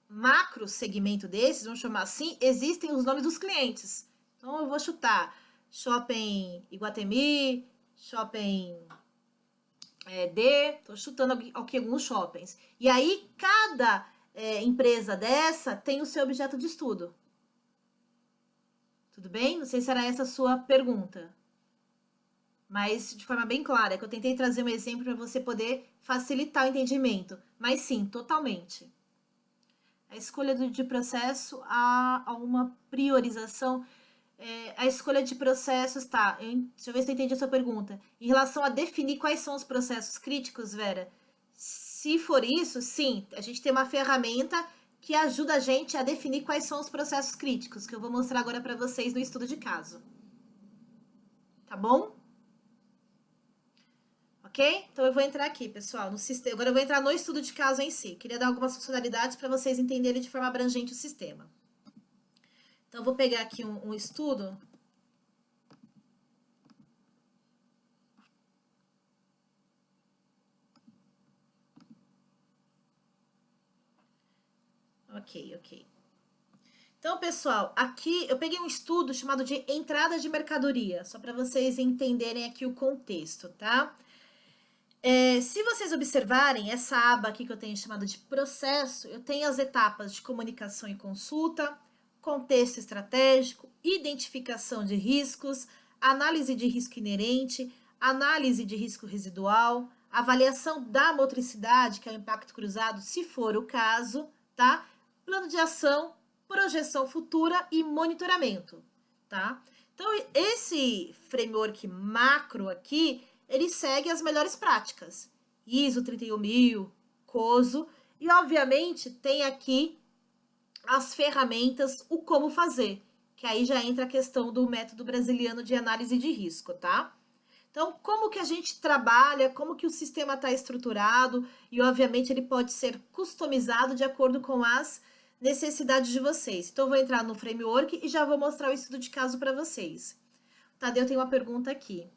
macro segmento desses, vamos chamar assim, existem os nomes dos clientes. Então eu vou chutar Shopping Iguatemi, Shopping tô chutando aqui alguns shoppings. E aí, cada empresa dessa tem o seu objeto de estudo. Tudo bem? Não sei se era essa a sua pergunta. Mas de forma bem clara, que eu tentei trazer um exemplo para você poder facilitar o entendimento. Mas sim, totalmente. A escolha de processo há uma priorização. A escolha de processos, tá? Deixa eu ver se eu entendi a sua pergunta. Em relação a definir quais são os processos críticos, Vera, se for isso, sim, a gente tem uma ferramenta que ajuda a gente a definir quais são os processos críticos, que eu vou mostrar agora para vocês no estudo de caso. Tá bom? Ok? Então eu vou entrar aqui, pessoal, no sistema. Agora eu vou entrar no estudo de caso em si. Queria dar algumas funcionalidades para vocês entenderem de forma abrangente o sistema. Então, eu vou pegar aqui um estudo. Ok. Então, pessoal, aqui eu peguei um estudo chamado de entrada de mercadoria, só para vocês entenderem aqui o contexto, tá? Se vocês observarem essa aba aqui que eu tenho chamada de processo, eu tenho as etapas de comunicação e consulta, contexto estratégico, identificação de riscos, análise de risco inerente, análise de risco residual, avaliação da motricidade, que é o impacto cruzado, se for o caso, tá? Plano de ação, projeção futura e monitoramento, tá? Então, esse framework macro aqui, ele segue as melhores práticas. ISO 31000, COSO, e obviamente tem aqui as ferramentas, o como fazer, que aí já entra a questão do método brasiliano de análise de risco, tá? Então, como que a gente trabalha, como que o sistema está estruturado, e obviamente ele pode ser customizado de acordo com as necessidades de vocês. Então, eu vou entrar no framework e já vou mostrar o estudo de caso para vocês. Tadeu tem uma pergunta aqui.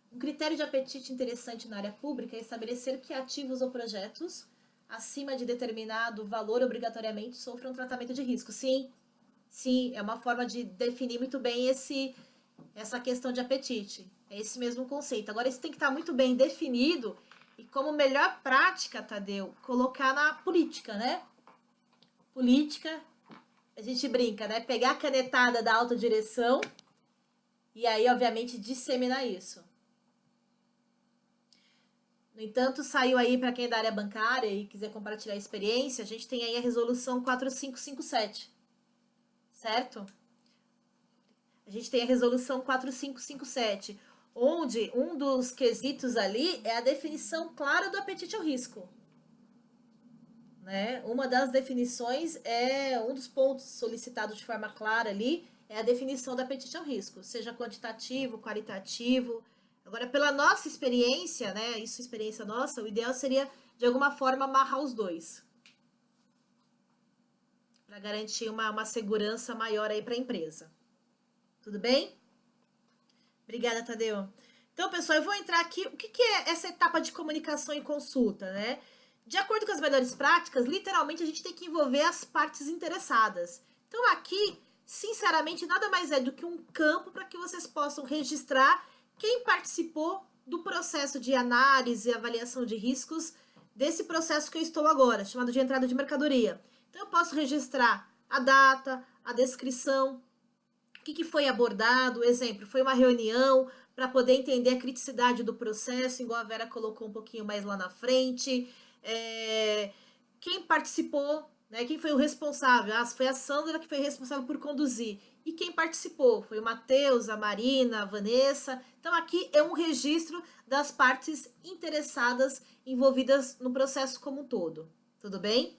Um critério de apetite interessante na área pública é estabelecer que ativos ou projetos acima de determinado valor obrigatoriamente sofram tratamento de risco. Sim, é uma forma de definir muito bem essa questão de apetite. É esse mesmo conceito. Agora, isso tem que estar muito bem definido e como melhor prática, Tadeu, colocar na política, né? Política, a gente brinca, né? Pegar a canetada da alta direção e aí, obviamente, disseminar isso. No entanto, saiu aí para quem é da área bancária e quiser compartilhar a experiência, a gente tem aí a resolução 4557, certo? A gente tem a resolução 4557, onde um dos quesitos ali é a definição clara do apetite ao risco. Né? Uma das definições um dos pontos solicitados de forma clara ali, é a definição do apetite ao risco, seja quantitativo, qualitativo. Agora, pela nossa experiência, né, isso é experiência nossa, o ideal seria, de alguma forma, amarrar os dois. Para garantir uma segurança maior aí para a empresa. Tudo bem? Obrigada, Tadeu. Então, pessoal, eu vou entrar aqui. O que é essa etapa de comunicação e consulta, né? De acordo com as melhores práticas, literalmente a gente tem que envolver as partes interessadas. Então, aqui, sinceramente, nada mais é do que um campo para que vocês possam registrar quem participou do processo de análise e avaliação de riscos desse processo que eu estou agora, chamado de entrada de mercadoria. Então, eu posso registrar a data, a descrição, o que foi abordado, exemplo, foi uma reunião para poder entender a criticidade do processo, igual a Vera colocou um pouquinho mais lá na frente, quem participou, né, quem foi o responsável, foi a Sandra que foi responsável por conduzir, e quem participou, foi o Matheus, a Marina, a Vanessa. Então aqui é um registro das partes interessadas envolvidas no processo como um todo, tudo bem?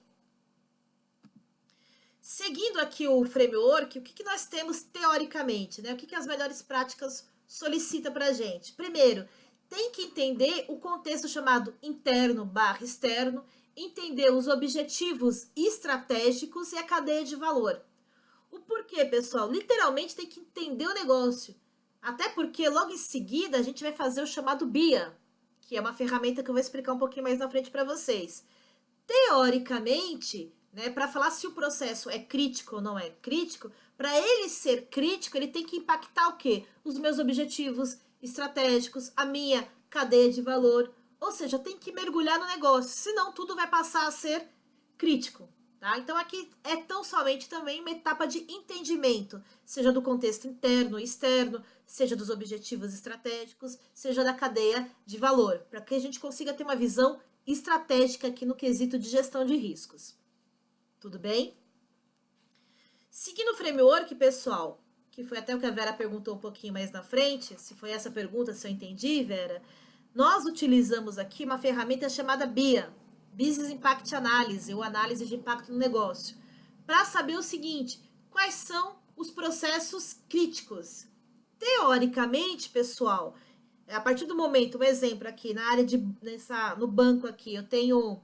Seguindo aqui o framework, o que nós temos teoricamente, né? O que as melhores práticas solicitam para a gente? Primeiro, tem que entender o contexto chamado interno/externo, entender os objetivos estratégicos e a cadeia de valor. O porquê, pessoal? Literalmente tem que entender o negócio. Até porque logo em seguida a gente vai fazer o chamado BIA, que é uma ferramenta que eu vou explicar um pouquinho mais na frente para vocês. Teoricamente, né, para falar se o processo é crítico ou não é crítico, para ele ser crítico, ele tem que impactar o quê? Os meus objetivos estratégicos, a minha cadeia de valor, ou seja, tem que mergulhar no negócio, senão tudo vai passar a ser crítico. Tá? Então aqui é tão somente também uma etapa de entendimento, seja do contexto interno e externo, seja dos objetivos estratégicos, seja da cadeia de valor, para que a gente consiga ter uma visão estratégica aqui no quesito de gestão de riscos. Tudo bem? Seguindo o framework, pessoal, que foi até o que a Vera perguntou um pouquinho mais na frente, se foi essa pergunta, se eu entendi, Vera, nós utilizamos aqui uma ferramenta chamada BIA, Business Impact Analysis, ou análise de impacto no negócio, para saber o seguinte, quais são os processos críticos. Teoricamente, pessoal, a partir do momento, um exemplo aqui, na área no banco aqui, eu tenho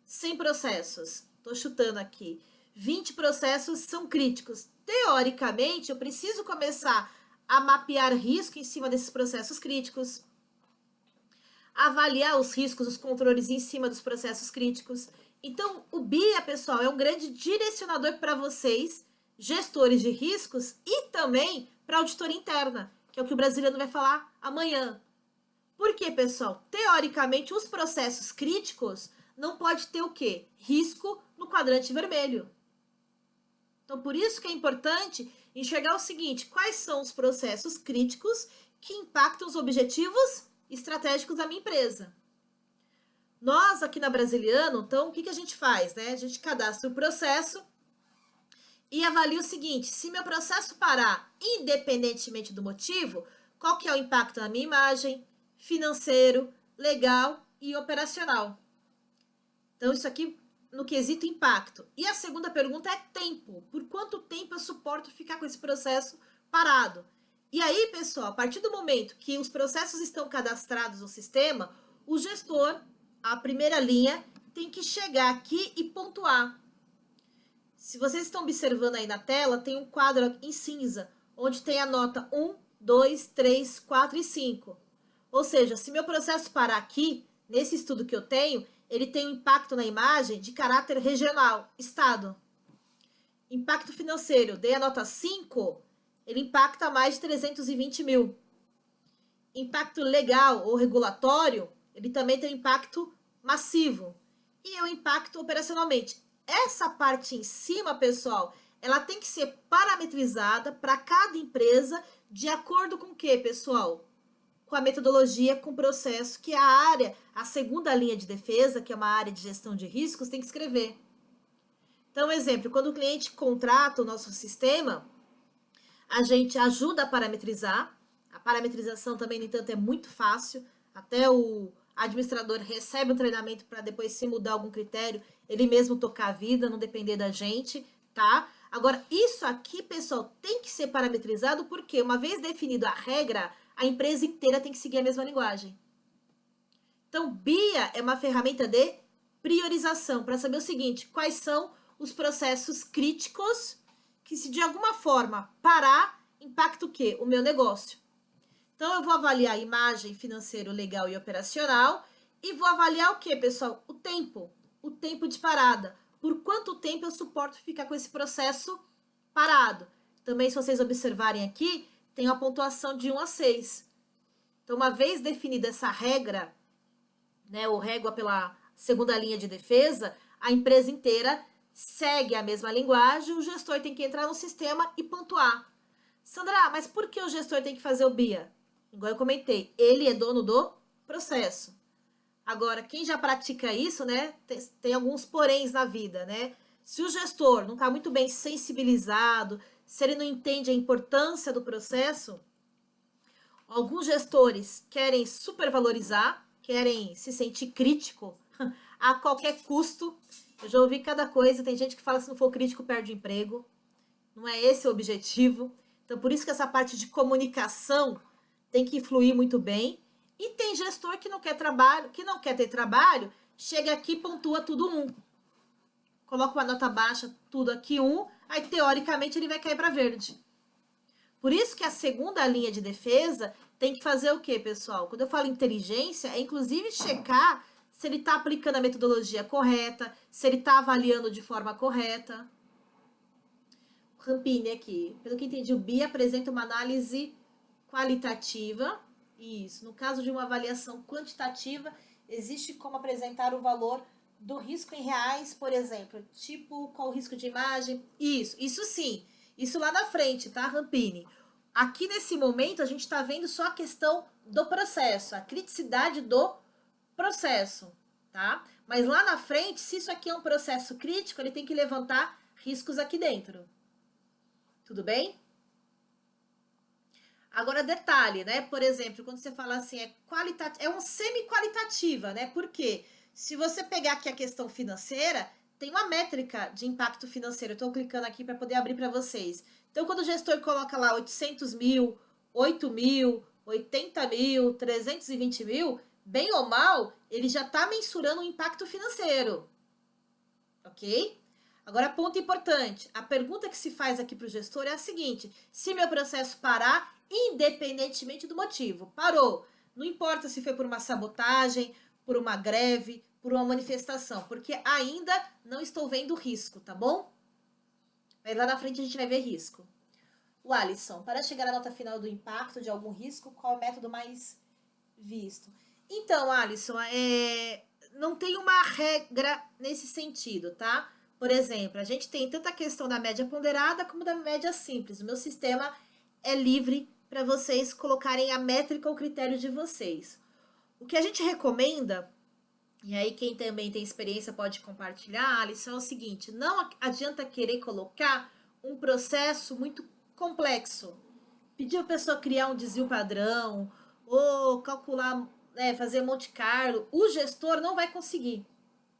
100 processos, estou chutando aqui, 20 processos são críticos. Teoricamente, eu preciso começar a mapear risco em cima desses processos críticos, avaliar os riscos, os controles em cima dos processos críticos. Então, o BIA, pessoal, é um grande direcionador para vocês, gestores de riscos, e também para a auditoria interna, que é o que o brasileiro vai falar amanhã. Por quê, pessoal? Teoricamente, os processos críticos não pode ter o quê? Risco no quadrante vermelho. Então, por isso que é importante enxergar o seguinte, quais são os processos críticos que impactam os objetivos estratégicos da minha empresa. Nós, aqui na Brasiliano, então, o que a gente faz? Né? A gente cadastra o processo e avalia o seguinte, se meu processo parar, independentemente do motivo, qual que é o impacto na minha imagem, financeiro, legal e operacional. Então, isso aqui no quesito impacto. E a segunda pergunta é tempo. Por quanto tempo eu suporto ficar com esse processo parado? E aí, pessoal, a partir do momento que os processos estão cadastrados no sistema, o gestor, a primeira linha, tem que chegar aqui e pontuar. Se vocês estão observando aí na tela, tem um quadro em cinza, onde tem a nota 1, 2, 3, 4 e 5. Ou seja, se meu processo parar aqui, nesse estudo que eu tenho, ele tem um impacto na imagem de caráter regional, estado. Impacto financeiro, dei a nota 5, ele impacta mais de 320 mil. Impacto legal ou regulatório, ele também tem um impacto massivo. E o impacto operacionalmente. Essa parte em cima, pessoal, ela tem que ser parametrizada para cada empresa de acordo com o que, pessoal? Com a metodologia, com o processo, que a área, a segunda linha de defesa, que é uma área de gestão de riscos, tem que escrever. Então, exemplo, quando o cliente contrata o nosso sistema, a gente ajuda a parametrizar. A parametrização também, no entanto, é muito fácil. Até o administrador recebe um treinamento para depois, se mudar algum critério, ele mesmo tocar a vida, não depender da gente, tá? Agora, isso aqui, pessoal, tem que ser parametrizado porque, uma vez definida a regra, a empresa inteira tem que seguir a mesma linguagem. Então, BIA é uma ferramenta de priorização para saber o seguinte, quais são os processos críticos que, se de alguma forma parar, impacta o quê? O meu negócio. Então, eu vou avaliar a imagem, financeiro, legal e operacional e vou avaliar o quê, pessoal? O tempo de parada. Por quanto tempo eu suporto ficar com esse processo parado? Também, se vocês observarem aqui, tem uma pontuação de 1 a 6. Então, uma vez definida essa regra, né, ou régua pela segunda linha de defesa, a empresa inteira segue a mesma linguagem, o gestor tem que entrar no sistema e pontuar. Sandra, mas por que o gestor tem que fazer o BIA? Igual eu comentei, ele é dono do processo. Agora, quem já pratica isso, né, tem alguns poréns na vida, né? Se o gestor não está muito bem sensibilizado, se ele não entende a importância do processo, alguns gestores querem supervalorizar, querem se sentir crítico a qualquer custo. Eu já ouvi cada coisa, tem gente que fala que se não for crítico perde o emprego. Não é esse o objetivo. Então, por isso que essa parte de comunicação tem que fluir muito bem. E tem gestor que não quer trabalho, que não quer ter trabalho, chega aqui e pontua tudo 1. Coloca uma nota baixa, tudo aqui 1, aí teoricamente ele vai cair para verde. Por isso que a segunda linha de defesa tem que fazer o quê, pessoal? Quando eu falo inteligência, é inclusive checar se ele está aplicando a metodologia correta, se ele está avaliando de forma correta. Rampini aqui. Pelo que entendi, o BI apresenta uma análise qualitativa. Isso. No caso de uma avaliação quantitativa, existe como apresentar o valor do risco em reais, por exemplo. Tipo, qual o risco de imagem? Isso sim. Isso lá na frente, tá, Rampini? Aqui nesse momento, a gente está vendo só a questão do processo, a criticidade do processo, tá? Mas lá na frente, se isso aqui é um processo crítico, ele tem que levantar riscos aqui dentro. Tudo bem? Agora, detalhe, né? Por exemplo, quando você fala assim, é um semi-qualitativa, né? Por quê? Se você pegar aqui a questão financeira, tem uma métrica de impacto financeiro. Eu estou clicando aqui para poder abrir para vocês. Então, quando o gestor coloca lá 800 mil, 8 mil, 80 mil, 320 mil, bem ou mal, ele já está mensurando o impacto financeiro. Ok? Agora, ponto importante. A pergunta que se faz aqui para o gestor é a seguinte: se meu processo parar, independentemente do motivo, parou. Não importa se foi por uma sabotagem, por uma greve, por uma manifestação, porque ainda não estou vendo risco, tá bom? Mas lá na frente a gente vai ver risco. O Alisson, para chegar à nota final do impacto de algum risco, qual é o método mais visto? Então, Alisson, não tem uma regra nesse sentido, tá? Por exemplo, a gente tem tanto a questão da média ponderada como da média simples. O meu sistema é livre para vocês colocarem a métrica ou critério de vocês. O que a gente recomenda, e aí quem também tem experiência pode compartilhar, Alisson, é o seguinte: não adianta querer colocar um processo muito complexo. Pedir a pessoa criar um desvio padrão, ou calcular, fazer Monte Carlo, o gestor não vai conseguir.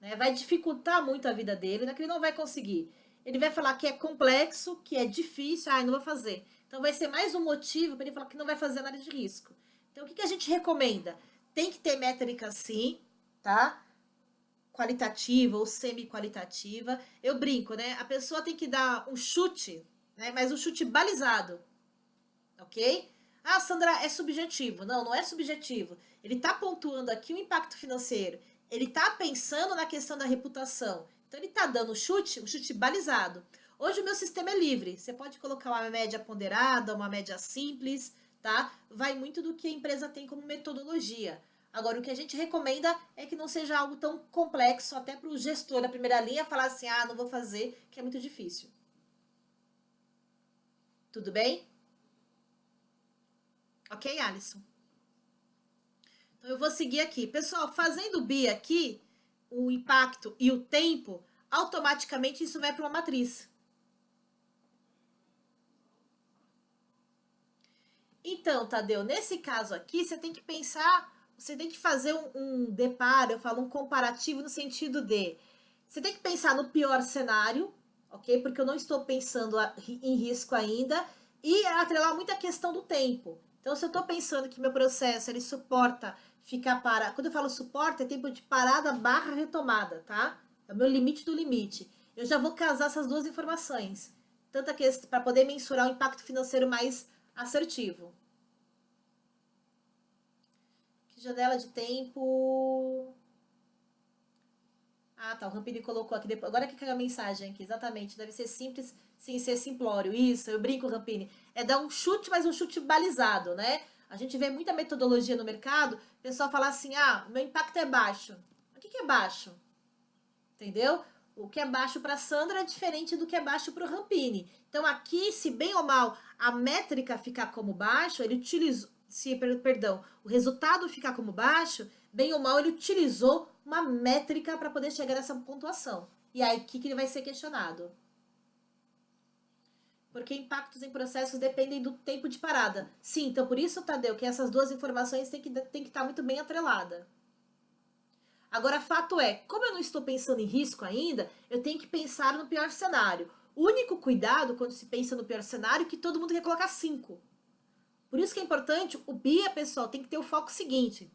Né? Vai dificultar muito a vida dele, não é que ele não vai conseguir. Ele vai falar que é complexo, que é difícil, não vou fazer. Então vai ser mais um motivo para ele falar que não vai fazer análise de risco. Então o que a gente recomenda? Tem que ter métrica sim, tá? Qualitativa ou semi-qualitativa. Eu brinco, né? A pessoa tem que dar um chute, né? Mas um chute balizado, ok? Ah, Sandra, é subjetivo. Não, não é subjetivo. Ele está pontuando aqui o impacto financeiro. Ele está pensando na questão da reputação. Então, ele está dando um chute balizado. Hoje o meu sistema é livre. Você pode colocar uma média ponderada, uma média simples, tá? Vai muito do que a empresa tem como metodologia. Agora, o que a gente recomenda é que não seja algo tão complexo, até para o gestor da primeira linha falar assim, não vou fazer, que é muito difícil. Tudo bem? Ok, Alisson? Então, eu vou seguir aqui. Pessoal, fazendo o BI aqui, o impacto e o tempo, automaticamente isso vai para uma matriz. Então, Tadeu, nesse caso aqui, você tem que pensar, você tem que fazer um deparo, eu falo um comparativo no sentido de, você tem que pensar no pior cenário, ok? Porque eu não estou pensando em risco ainda, e atrelar muito a questão do tempo. Então, se eu estou pensando que meu processo, ele suporta ficar parado, quando eu falo suporta, é tempo de parada barra retomada, tá? É o meu limite do limite. Eu já vou casar essas duas informações, tanto a questão para poder mensurar o impacto financeiro mais assertivo. Que janela de tempo... Ah, tá, o Rampini colocou aqui depois. Agora que caiu a mensagem aqui, exatamente. Deve ser simples sem ser simplório. Isso, eu brinco, Rampini. É dar um chute, mas um chute balizado, né? A gente vê muita metodologia no mercado, o pessoal fala assim, meu impacto é baixo. O que é baixo? Entendeu? O que é baixo para Sandra é diferente do que é baixo para o Rampini. Então aqui, se bem ou mal a métrica ficar como baixo, ele utilizou, o resultado ficar como baixo, bem ou mal ele utilizou uma métrica para poder chegar nessa pontuação. E aí, o que ele vai ser questionado? Porque impactos em processos dependem do tempo de parada. Sim, então por isso, Tadeu, que essas duas informações têm que estar muito bem atreladas. Agora, fato é, como eu não estou pensando em risco ainda, eu tenho que pensar no pior cenário. O único cuidado quando se pensa no pior cenário é que todo mundo quer colocar 5. Por isso que é importante, o BIA, pessoal, tem que ter o foco seguinte.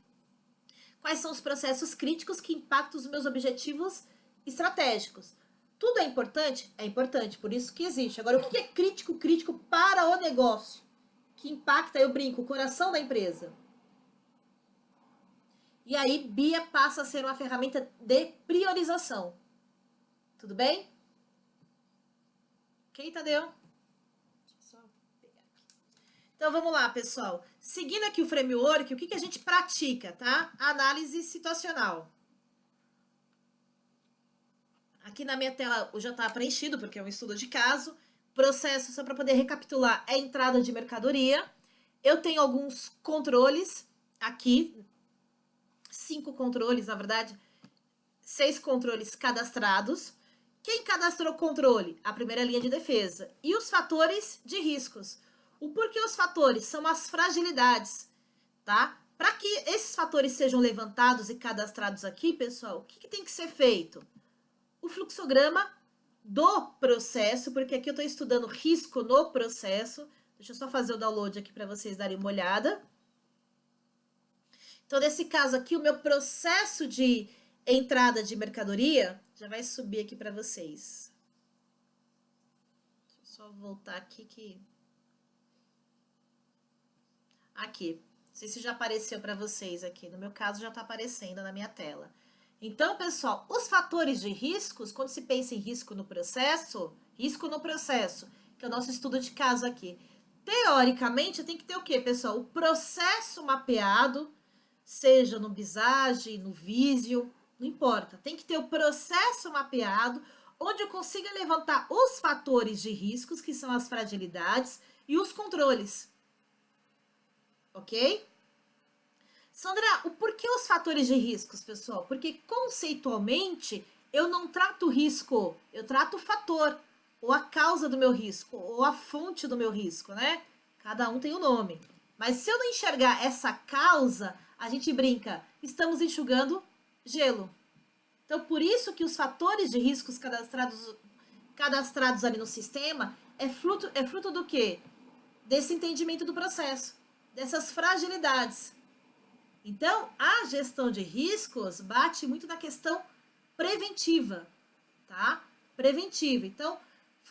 Quais são os processos críticos que impactam os meus objetivos estratégicos? Tudo é importante? É importante, por isso que existe. Agora, o que é crítico, crítico para o negócio? Que impacta, eu brinco, o coração da empresa. E aí, BIA passa a ser uma ferramenta de priorização. Tudo bem? Ok, Tadeu? Deixa eu só pegar aqui. Então, vamos lá, pessoal. Seguindo aqui o framework, o que a gente pratica, tá? Análise situacional. Aqui na minha tela já está preenchido, porque é um estudo de caso. Processo, só para poder recapitular, é entrada de mercadoria. Eu tenho alguns controles aqui. 5 controles, na verdade. 6 controles cadastrados. Quem cadastrou o controle? A primeira linha de defesa. E os fatores de riscos. O porquê os fatores? São as fragilidades, tá? Para que esses fatores sejam levantados e cadastrados aqui, pessoal, o que tem que ser feito? O fluxograma do processo, porque aqui eu estou estudando risco no processo. Deixa eu só fazer o download aqui para vocês darem uma olhada. Então, nesse caso aqui, o meu processo de entrada de mercadoria já vai subir aqui para vocês. Deixa eu só voltar aqui que... Aqui. Não sei se já apareceu para vocês aqui. No meu caso, já está aparecendo na minha tela. Então, pessoal, os fatores de riscos, quando se pensa em risco no processo, que é o nosso estudo de caso aqui, teoricamente tem que ter o quê, pessoal? O processo mapeado, seja no Visage, no Visio, não importa. Tem que ter o processo mapeado, onde eu consiga levantar os fatores de riscos, que são as fragilidades, e os controles. Ok? Sandra, o porquê os fatores de riscos, pessoal? Porque conceitualmente eu não trato o risco, eu trato o fator, ou a causa do meu risco, ou a fonte do meu risco, né? Cada um tem um nome. Mas se eu não enxergar essa causa, a gente brinca, estamos enxugando gelo. Então, por isso que os fatores de riscos cadastrados ali no sistema é fruto do quê? Desse entendimento do processo, dessas fragilidades. Então, a gestão de riscos bate muito na questão preventiva, tá? Preventiva. Então,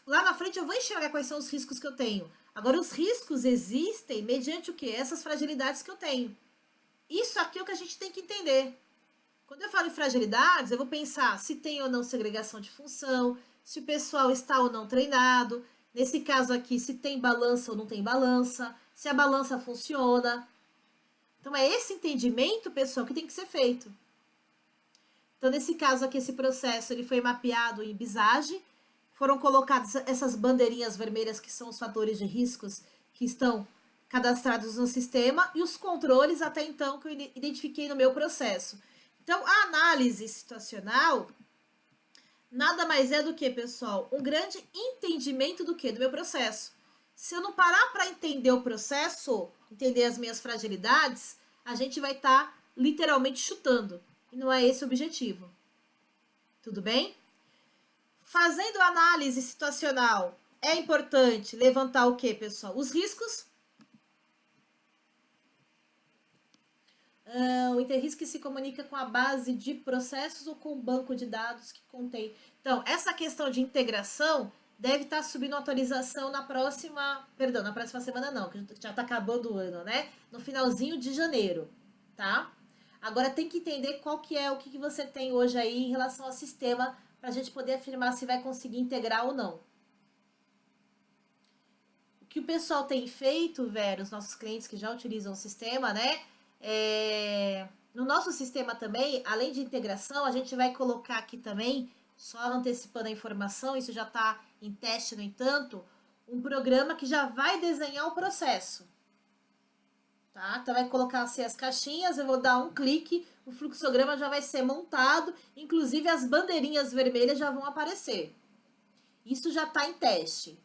lá na frente eu vou enxergar quais são os riscos que eu tenho. Agora, os riscos existem mediante o quê? Essas fragilidades que eu tenho. Isso aqui é o que a gente tem que entender. Quando eu falo em fragilidades, eu vou pensar se tem ou não segregação de função, se o pessoal está ou não treinado. Nesse caso aqui, se tem balança ou não tem balança, se a balança funciona. Então, é esse entendimento, pessoal, que tem que ser feito. Então, nesse caso aqui, esse processo ele foi mapeado em Visage, foram colocadas essas bandeirinhas vermelhas que são os fatores de riscos que estão cadastrados no sistema e os controles até então que eu identifiquei no meu processo. Então, a análise situacional nada mais é do que, pessoal, um grande entendimento do que? Do meu processo. Se eu não parar para entender o processo, entender as minhas fragilidades, a gente vai estar literalmente chutando. E não é esse o objetivo. Tudo bem? Fazendo análise situacional, é importante levantar o que, pessoal? Os riscos. O Interrisc se comunica com a base de processos ou com o banco de dados que contém. Então, essa questão de integração deve estar subindo atualização na próxima semana não, que já está acabando o ano, né? No finalzinho de janeiro, tá? Agora tem que entender qual que é o que você tem hoje aí em relação ao sistema para a gente poder afirmar se vai conseguir integrar ou não. O que o pessoal tem feito, Vera, os nossos clientes que já utilizam o sistema, né? No nosso sistema também, além de integração, a gente vai colocar aqui também, só antecipando a informação, isso já está em teste, no entanto, um programa que já vai desenhar o processo. Tá? Então, vai colocar assim, as caixinhas, eu vou dar um clique, o fluxograma já vai ser montado, inclusive as bandeirinhas vermelhas já vão aparecer. Isso já está em teste.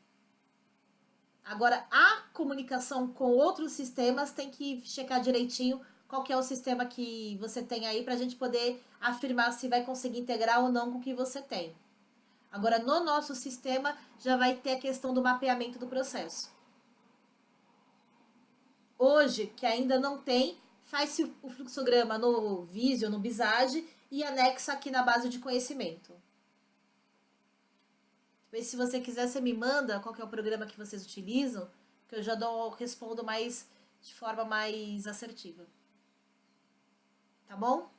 Agora, a comunicação com outros sistemas tem que checar direitinho qual que é o sistema que você tem aí para a gente poder afirmar se vai conseguir integrar ou não com o que você tem. Agora, no nosso sistema, já vai ter a questão do mapeamento do processo. Hoje, que ainda não tem, faz-se o fluxograma no Visio, no Visage, e anexa aqui na base de conhecimento. Depois, se você quiser, você me manda qual que é o programa que vocês utilizam, que eu já respondo de forma mais assertiva. Tá bom?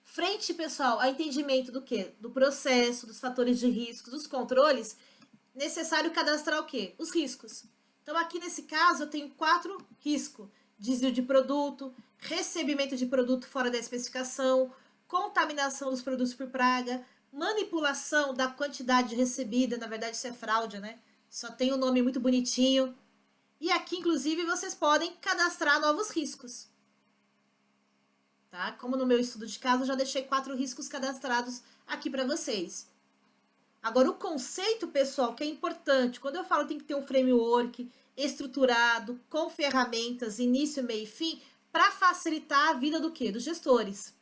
Frente, pessoal, a entendimento do quê? Do processo, dos fatores de risco, dos controles, necessário cadastrar o quê? Os riscos. Então, aqui nesse caso, eu tenho 4 riscos. Desvio de produto, recebimento de produto fora da especificação, contaminação dos produtos por praga, manipulação da quantidade recebida, na verdade isso é fraude, né? Só tem um nome muito bonitinho. E aqui, inclusive, vocês podem cadastrar novos riscos. Tá? Como no meu estudo de caso, eu já deixei 4 riscos cadastrados aqui para vocês. Agora, o conceito, pessoal, que é importante, quando eu falo tem que ter um framework estruturado, com ferramentas, início, meio e fim, para facilitar a vida do quê? Dos gestores,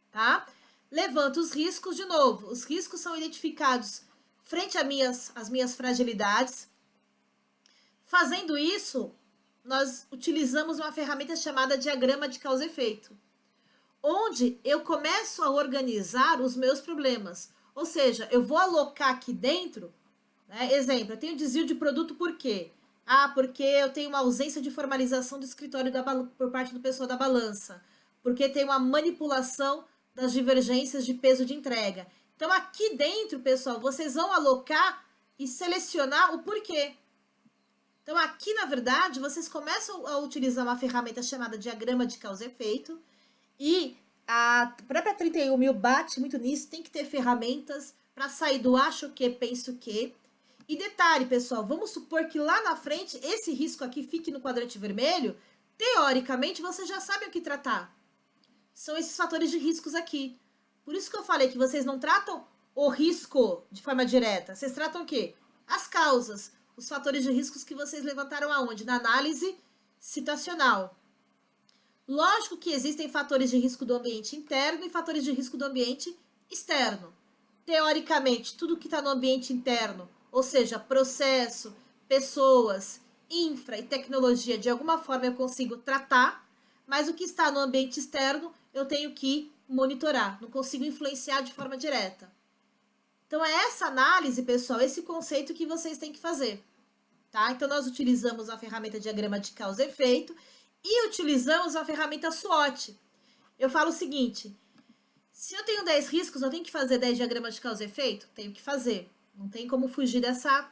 tá? Levanta os riscos de novo. Os riscos são identificados frente às minhas fragilidades. Fazendo isso, nós utilizamos uma ferramenta chamada diagrama de causa e efeito, onde eu começo a organizar os meus problemas. Ou seja, eu vou alocar aqui dentro, né? Exemplo, eu tenho desvio de produto por quê? Porque eu tenho uma ausência de formalização do escritório por parte do pessoal da balança. Porque tem uma manipulação das divergências de peso de entrega. Então, aqui dentro, pessoal, vocês vão alocar e selecionar o porquê. Então, aqui, na verdade, vocês começam a utilizar uma ferramenta chamada diagrama de causa e efeito. E a própria 31.000 bate muito nisso, tem que ter ferramentas para sair do acho que, penso que. E detalhe, pessoal, vamos supor que lá na frente esse risco aqui fique no quadrante vermelho, teoricamente vocês já sabem o que tratar. São esses fatores de riscos aqui. Por isso que eu falei que vocês não tratam o risco de forma direta, vocês tratam o quê? As causas, os fatores de riscos que vocês levantaram aonde? Na análise citacional. Lógico que existem fatores de risco do ambiente interno e fatores de risco do ambiente externo. Teoricamente, tudo que está no ambiente interno, ou seja, processo, pessoas, infra e tecnologia, de alguma forma eu consigo tratar, mas o que está no ambiente externo eu tenho que monitorar, não consigo influenciar de forma direta. Então é essa análise, pessoal, esse conceito que vocês têm que fazer. Tá? Então nós utilizamos a ferramenta diagrama de causa e efeito e utilizamos a ferramenta SWOT. Eu falo o seguinte, se eu tenho 10 riscos, eu tenho que fazer 10 diagramas de causa e efeito? Tenho que fazer. Não tem como fugir dessa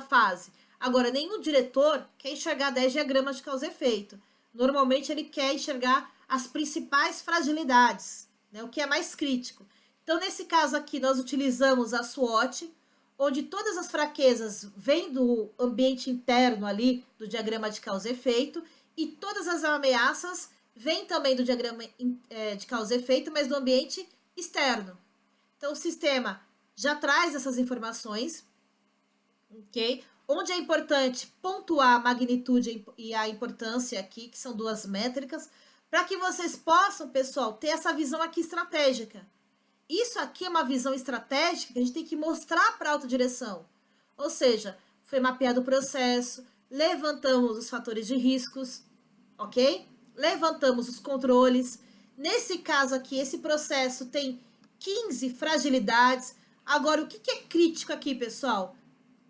fase. Agora, nenhum diretor quer enxergar 10 diagramas de causa e efeito. Normalmente, ele quer enxergar as principais fragilidades, né, o que é mais crítico. Então, nesse caso aqui, nós utilizamos a SWOT, onde todas as fraquezas vêm do ambiente interno ali, do diagrama de causa e efeito, e todas as ameaças vêm também do diagrama de causa e efeito, mas do ambiente externo. Então, o sistema já traz essas informações, ok? Onde é importante pontuar a magnitude e a importância aqui, que são 2 métricas, para que vocês possam, pessoal, ter essa visão aqui estratégica. Isso aqui é uma visão estratégica que a gente tem que mostrar para a autodireção. Ou seja, foi mapeado o processo, levantamos os fatores de riscos, ok? Levantamos os controles. Nesse caso aqui, esse processo tem 15 fragilidades. Agora, o que é crítico aqui, pessoal?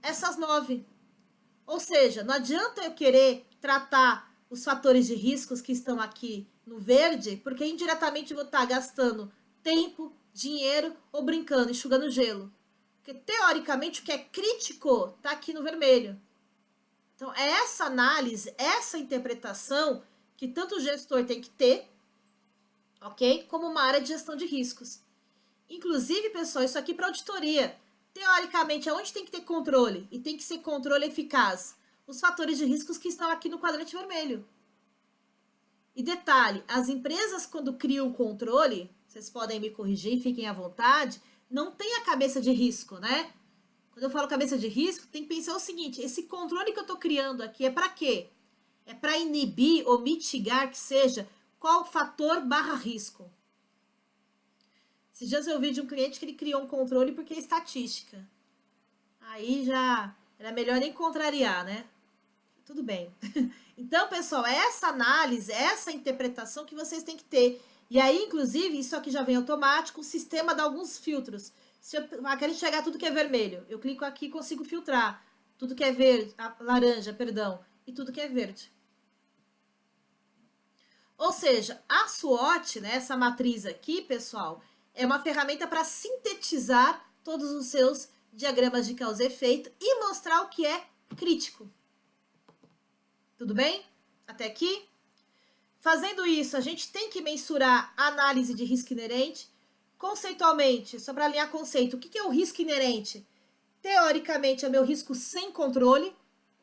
Essas 9. Ou seja, não adianta eu querer tratar os fatores de riscos que estão aqui no verde, porque indiretamente eu vou estar gastando tempo, dinheiro ou brincando, enxugando gelo. Porque, teoricamente, o que é crítico está aqui no vermelho. Então, é essa análise, essa interpretação que tanto o gestor tem que ter, ok? Como uma área de gestão de riscos. Inclusive, pessoal, isso aqui para auditoria. Teoricamente, aonde tem que ter controle? E tem que ser controle eficaz? Os fatores de riscos que estão aqui no quadrante vermelho. E detalhe, as empresas quando criam controle, vocês podem me corrigir, fiquem à vontade, não tem a cabeça de risco, né? Quando eu falo cabeça de risco, tem que pensar o seguinte, esse controle que eu estou criando aqui é para quê? É para inibir ou mitigar que seja qual fator barra risco. Esses dias eu vi de um cliente que ele criou um controle porque é estatística. Aí já era melhor nem contrariar, né? Tudo bem. Então, pessoal, é essa análise, essa interpretação que vocês têm que ter. E aí, inclusive, isso aqui já vem automático, o sistema dá alguns filtros. Se eu quero enxergar tudo que é vermelho, eu clico aqui e consigo filtrar. Tudo que é verde, laranja, perdão, e tudo que é verde. Ou seja, a SWOT, né, essa matriz aqui, pessoal, é uma ferramenta para sintetizar todos os seus diagramas de causa e efeito e mostrar o que é crítico. Tudo bem? Até aqui? Fazendo isso, a gente tem que mensurar a análise de risco inerente. Conceitualmente, só para alinhar conceito, o que é o risco inerente? Teoricamente, é o meu risco sem controle,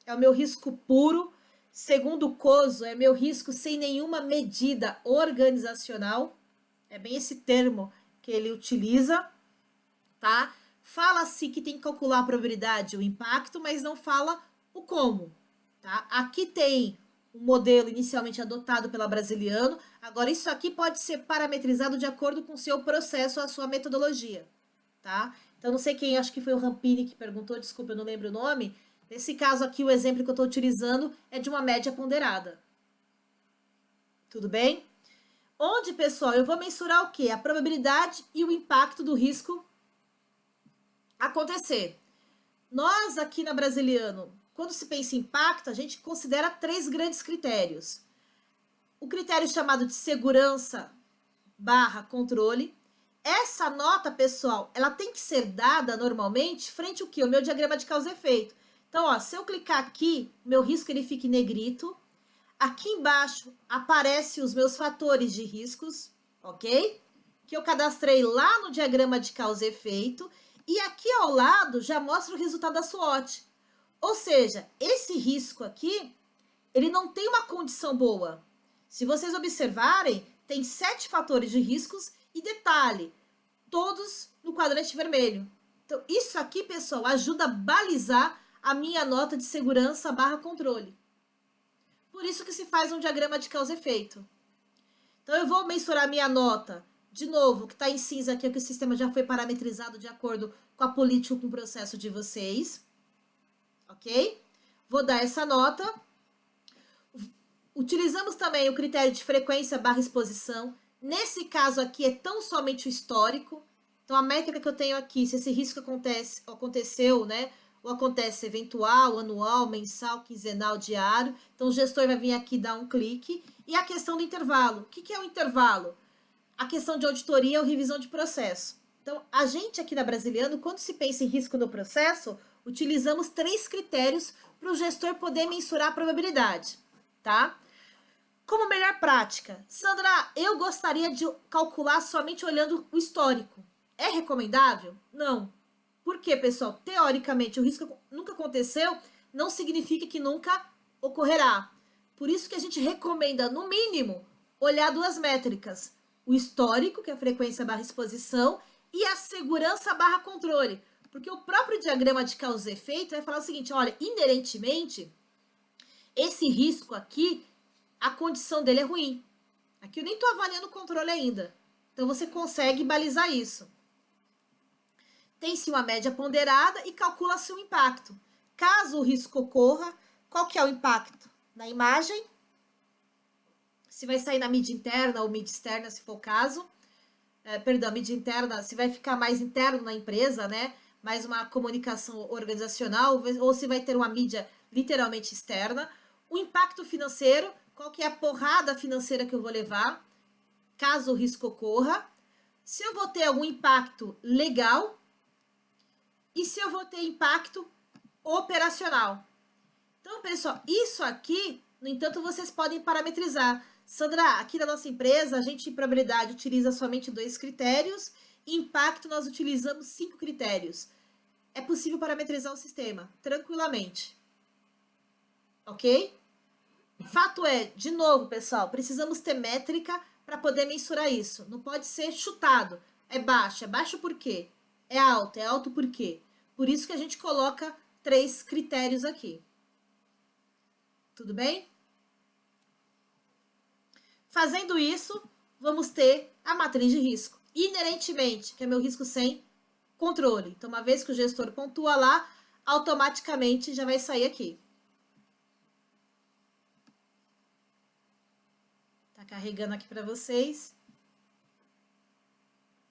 é o meu risco puro. Segundo o COSO, é meu risco sem nenhuma medida organizacional. É bem esse termo que ele utiliza, tá? Fala-se que tem que calcular a probabilidade e o impacto, mas não fala o como, tá? Aqui tem um modelo inicialmente adotado pela Brasiliano. Agora, isso aqui pode ser parametrizado de acordo com o seu processo, a sua metodologia, tá? Então, não sei quem, acho que foi o Rampini que perguntou, desculpa, eu não lembro o nome. Nesse caso aqui, o exemplo que eu estou utilizando é de uma média ponderada. Tudo bem? Onde, pessoal, eu vou mensurar o quê? A probabilidade e o impacto do risco acontecer. Nós, aqui na Brasiliano, quando se pensa em impacto, a gente considera 3 grandes critérios. O critério chamado de segurança barra controle. Essa nota, pessoal, ela tem que ser dada normalmente frente ao quê? O meu diagrama de causa e efeito. Então, ó, se eu clicar aqui, meu risco ele fica em negrito. Aqui embaixo aparecem os meus fatores de riscos, ok? Que eu cadastrei lá no diagrama de causa e efeito. E aqui ao lado já mostra o resultado da SWOT. Ou seja, esse risco aqui, ele não tem uma condição boa. Se vocês observarem, tem 7 fatores de riscos e detalhe, todos no quadrante vermelho. Então, isso aqui, pessoal, ajuda a balizar a minha nota de segurança barra controle. Por isso que se faz um diagrama de causa e efeito. Então, eu vou mensurar a minha nota, de novo, que está em cinza aqui, que o sistema já foi parametrizado de acordo com a política, com o processo de vocês. Ok? Vou dar essa nota. Utilizamos também o critério de frequência barra exposição. Nesse caso aqui é tão somente o histórico. Então, a métrica que eu tenho aqui, se esse risco aconteceu, né? Ou acontece eventual, anual, mensal, quinzenal, diário. Então, o gestor vai vir aqui dar um clique. E a questão do intervalo. O que é o intervalo? A questão de auditoria ou revisão de processo. Então, a gente aqui na Brasiliano, quando se pensa em risco no processo, utilizamos 3 critérios para o gestor poder mensurar a probabilidade, tá? Como melhor prática, Sandra, eu gostaria de calcular somente olhando o histórico. É recomendável? Não. Por quê, pessoal? Teoricamente, o risco nunca aconteceu, não significa que nunca ocorrerá. Por isso que a gente recomenda, no mínimo, olhar 2 métricas. O histórico, que é a frequência barra exposição, e a segurança barra controle. Porque o próprio diagrama de causa e efeito vai falar o seguinte, olha, inerentemente, esse risco aqui, a condição dele é ruim. Aqui eu nem estou avaliando o controle ainda. Então, você consegue balizar isso. Tem-se uma média ponderada e calcula-se o impacto. Caso o risco ocorra, qual que é o impacto? Na imagem, se vai sair na mídia interna ou mídia externa, se for o caso. Perdão, mídia interna, se vai ficar mais interno na empresa, né? Mais uma comunicação organizacional, ou se vai ter uma mídia literalmente externa. O impacto financeiro, qual que é a porrada financeira que eu vou levar, caso o risco ocorra. Se eu vou ter algum impacto legal e se eu vou ter impacto operacional. Então, pessoal, isso aqui, no entanto, vocês podem parametrizar. Sandra, aqui na nossa empresa, a gente em probabilidade utiliza somente 2 critérios, e impacto nós utilizamos 5 critérios. É possível parametrizar o sistema, tranquilamente. Ok? Fato é, de novo, pessoal, precisamos ter métrica para poder mensurar isso. Não pode ser chutado. É baixo por quê? É alto por quê? Por isso que a gente coloca 3 critérios aqui. Tudo bem? Fazendo isso, vamos ter a matriz de risco, inerentemente, que é meu risco sem controle. Então, uma vez que o gestor pontua lá, automaticamente já vai sair aqui. Tá carregando aqui para vocês.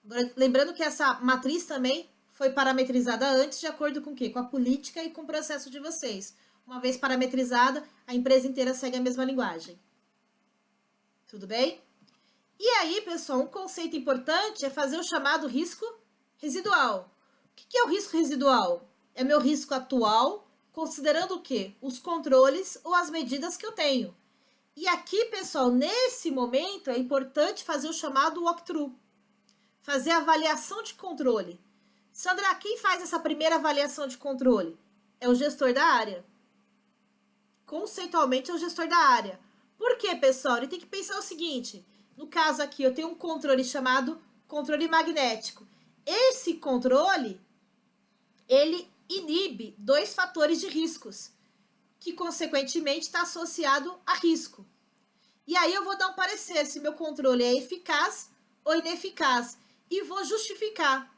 Agora, lembrando que essa matriz também foi parametrizada antes, de acordo com o quê? Com a política e com o processo de vocês. Uma vez parametrizada, a empresa inteira segue a mesma linguagem. Tudo bem? E aí, pessoal, um conceito importante é fazer o chamado risco residual. O que é o risco residual? É meu risco atual, considerando o quê? Os controles ou as medidas que eu tenho. E aqui, pessoal, nesse momento, é importante fazer o chamado walkthrough. Fazer a avaliação de controle. Sandra, quem faz essa primeira avaliação de controle? É o gestor da área. Conceitualmente, é o gestor da área. Por quê, pessoal? Ele tem que pensar o seguinte. No caso aqui, eu tenho um controle chamado controle magnético. Esse controle, ele inibe 2 fatores de riscos, que consequentemente está associado a risco. E aí eu vou dar um parecer se meu controle é eficaz ou ineficaz. E vou justificar.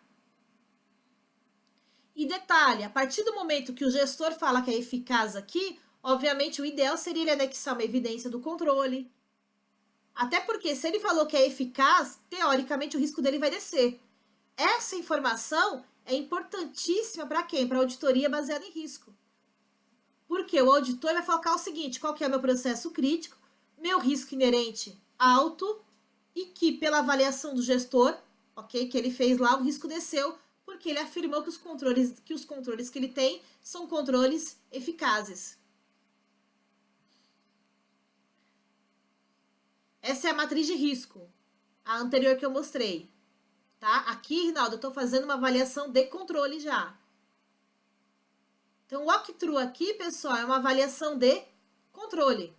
E detalhe, a partir do momento que o gestor fala que é eficaz aqui, obviamente o ideal seria ele anexar uma evidência do controle. Até porque se ele falou que é eficaz, teoricamente o risco dele vai descer. Essa informação é importantíssima para quem? Para a auditoria baseada em risco. Porque o auditor vai focar o seguinte, qual que é o meu processo crítico, meu risco inerente alto e que pela avaliação do gestor, ok, que ele fez lá, o risco desceu porque ele afirmou que os controles que ele tem são controles eficazes. Essa é a matriz de risco, a anterior que eu mostrei. Tá? Aqui, Rinaldo, eu estou fazendo uma avaliação de controle já. Então, o walkthrough aqui, pessoal, é uma avaliação de controle.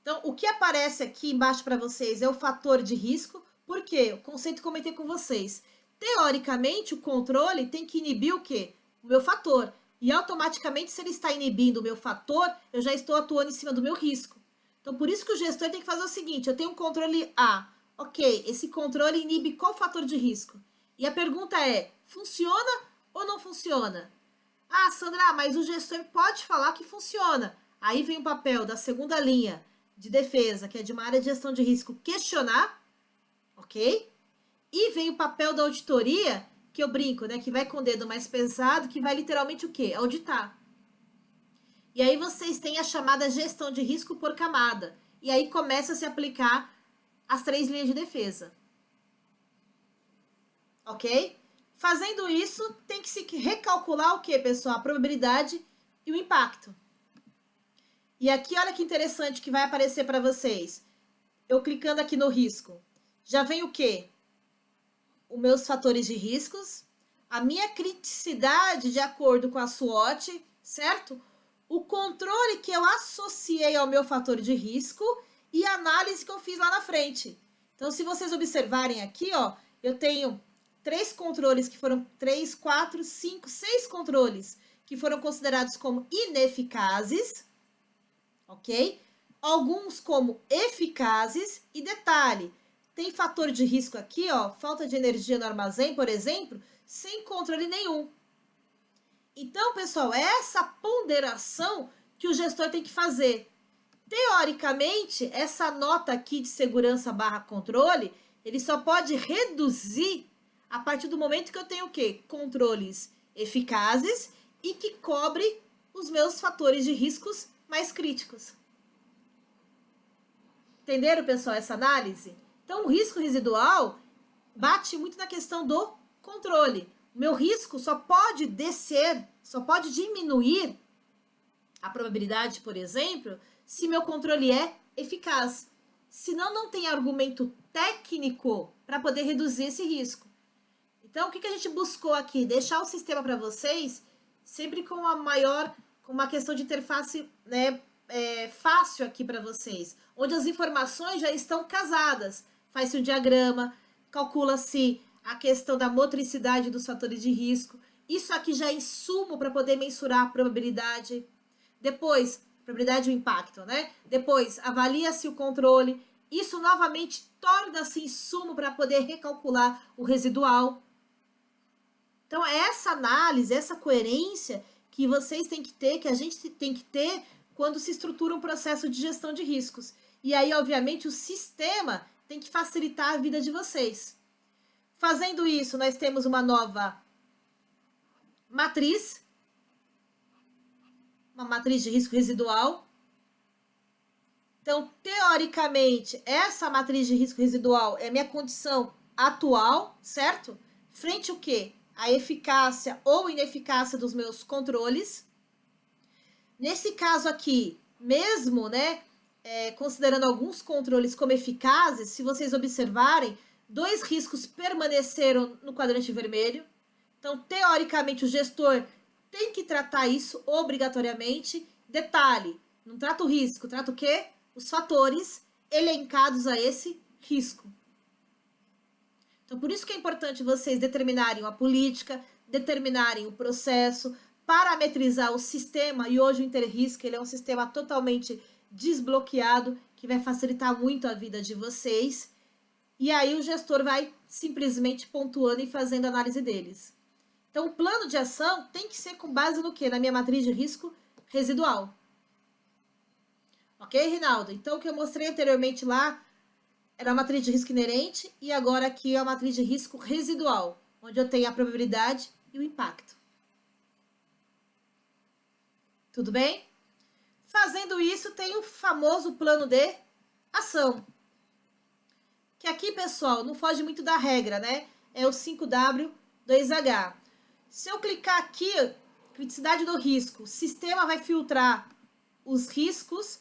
Então, o que aparece aqui embaixo para vocês é o fator de risco. Por quê? O conceito que eu comentei com vocês. Teoricamente, o controle tem que inibir o quê? O meu fator. E automaticamente, se ele está inibindo o meu fator, eu já estou atuando em cima do meu risco. Então, por isso que o gestor tem que fazer o seguinte, eu tenho um controle A. Ok, esse controle inibe qual fator de risco? E a pergunta é, funciona ou não funciona? Ah, Sandra, mas o gestor pode falar que funciona. Aí vem o papel da segunda linha de defesa, que é de uma área de gestão de risco, questionar, ok? E vem o papel da auditoria, que eu brinco, né? Que vai com o dedo mais pesado, que vai literalmente o quê? Auditar. E aí vocês têm a chamada gestão de risco por camada. E aí começa a se aplicar as 3 linhas de defesa. Ok? Fazendo isso, tem que se recalcular o que, pessoal? A probabilidade e o impacto. E aqui, olha que interessante que vai aparecer para vocês. Eu clicando aqui no risco. Já vem o quê? Os meus fatores de riscos, a minha criticidade de acordo com a SWOT, certo? O controle que eu associei ao meu fator de risco e a análise que eu fiz lá na frente. Então, se vocês observarem aqui, ó, eu tenho 3 controles que foram 3, 4, 5, 6 controles que foram considerados como ineficazes, ok? Alguns como eficazes e detalhe, tem fator de risco aqui, ó, falta de energia no armazém, por exemplo, sem controle nenhum. Então, pessoal, é essa ponderação que o gestor tem que fazer. Teoricamente, essa nota aqui de segurança / controle, ele só pode reduzir a partir do momento que eu tenho o quê? Controles eficazes e que cobre os meus fatores de riscos mais críticos. Entenderam, pessoal, essa análise? Então, o risco residual bate muito na questão do controle. O meu risco só pode descer, só pode diminuir a probabilidade, por exemplo, se meu controle é eficaz. Senão, não tem argumento técnico para poder reduzir esse risco. Então, o que a gente buscou aqui? Deixar o sistema para vocês sempre com uma questão de interface, né, fácil aqui para vocês, onde as informações já estão casadas. Faz-se um diagrama, calcula-se a questão da motricidade dos fatores de risco. Isso aqui já é insumo para poder mensurar a probabilidade. Depois, probabilidade e o impacto, né? Depois, avalia-se o controle. Isso novamente torna-se insumo para poder recalcular o residual. Então, essa análise, essa coerência que vocês têm que ter, que a gente tem que ter quando se estrutura um processo de gestão de riscos. E aí, obviamente, o sistema tem que facilitar a vida de vocês. Fazendo isso, nós temos uma nova matriz, uma matriz de risco residual. Então, teoricamente, essa matriz de risco residual é a minha condição atual, certo? Frente ao quê? A eficácia ou ineficácia dos meus controles. Nesse caso aqui, mesmo, né, considerando alguns controles como eficazes, se vocês observarem, 2 riscos permaneceram no quadrante vermelho. Então, teoricamente, o gestor tem que tratar isso obrigatoriamente. Detalhe, não trata o risco, trata o quê? Os fatores elencados a esse risco. Então, por isso que é importante vocês determinarem a política, determinarem o processo, parametrizar o sistema, e hoje o Interrisc ele é um sistema totalmente desbloqueado, que vai facilitar muito a vida de vocês, e aí o gestor vai simplesmente pontuando e fazendo a análise deles. Então, o plano de ação tem que ser com base no quê? Na minha matriz de risco residual. Ok, Rinaldo? Então, o que eu mostrei anteriormente lá era a matriz de risco inerente e agora aqui é a matriz de risco residual, onde eu tenho a probabilidade e o impacto. Tudo bem? Fazendo isso, tem o famoso plano de ação. Que aqui, pessoal, não foge muito da regra, né? É o 5W2H. Se eu clicar aqui, criticidade do risco, o sistema vai filtrar os riscos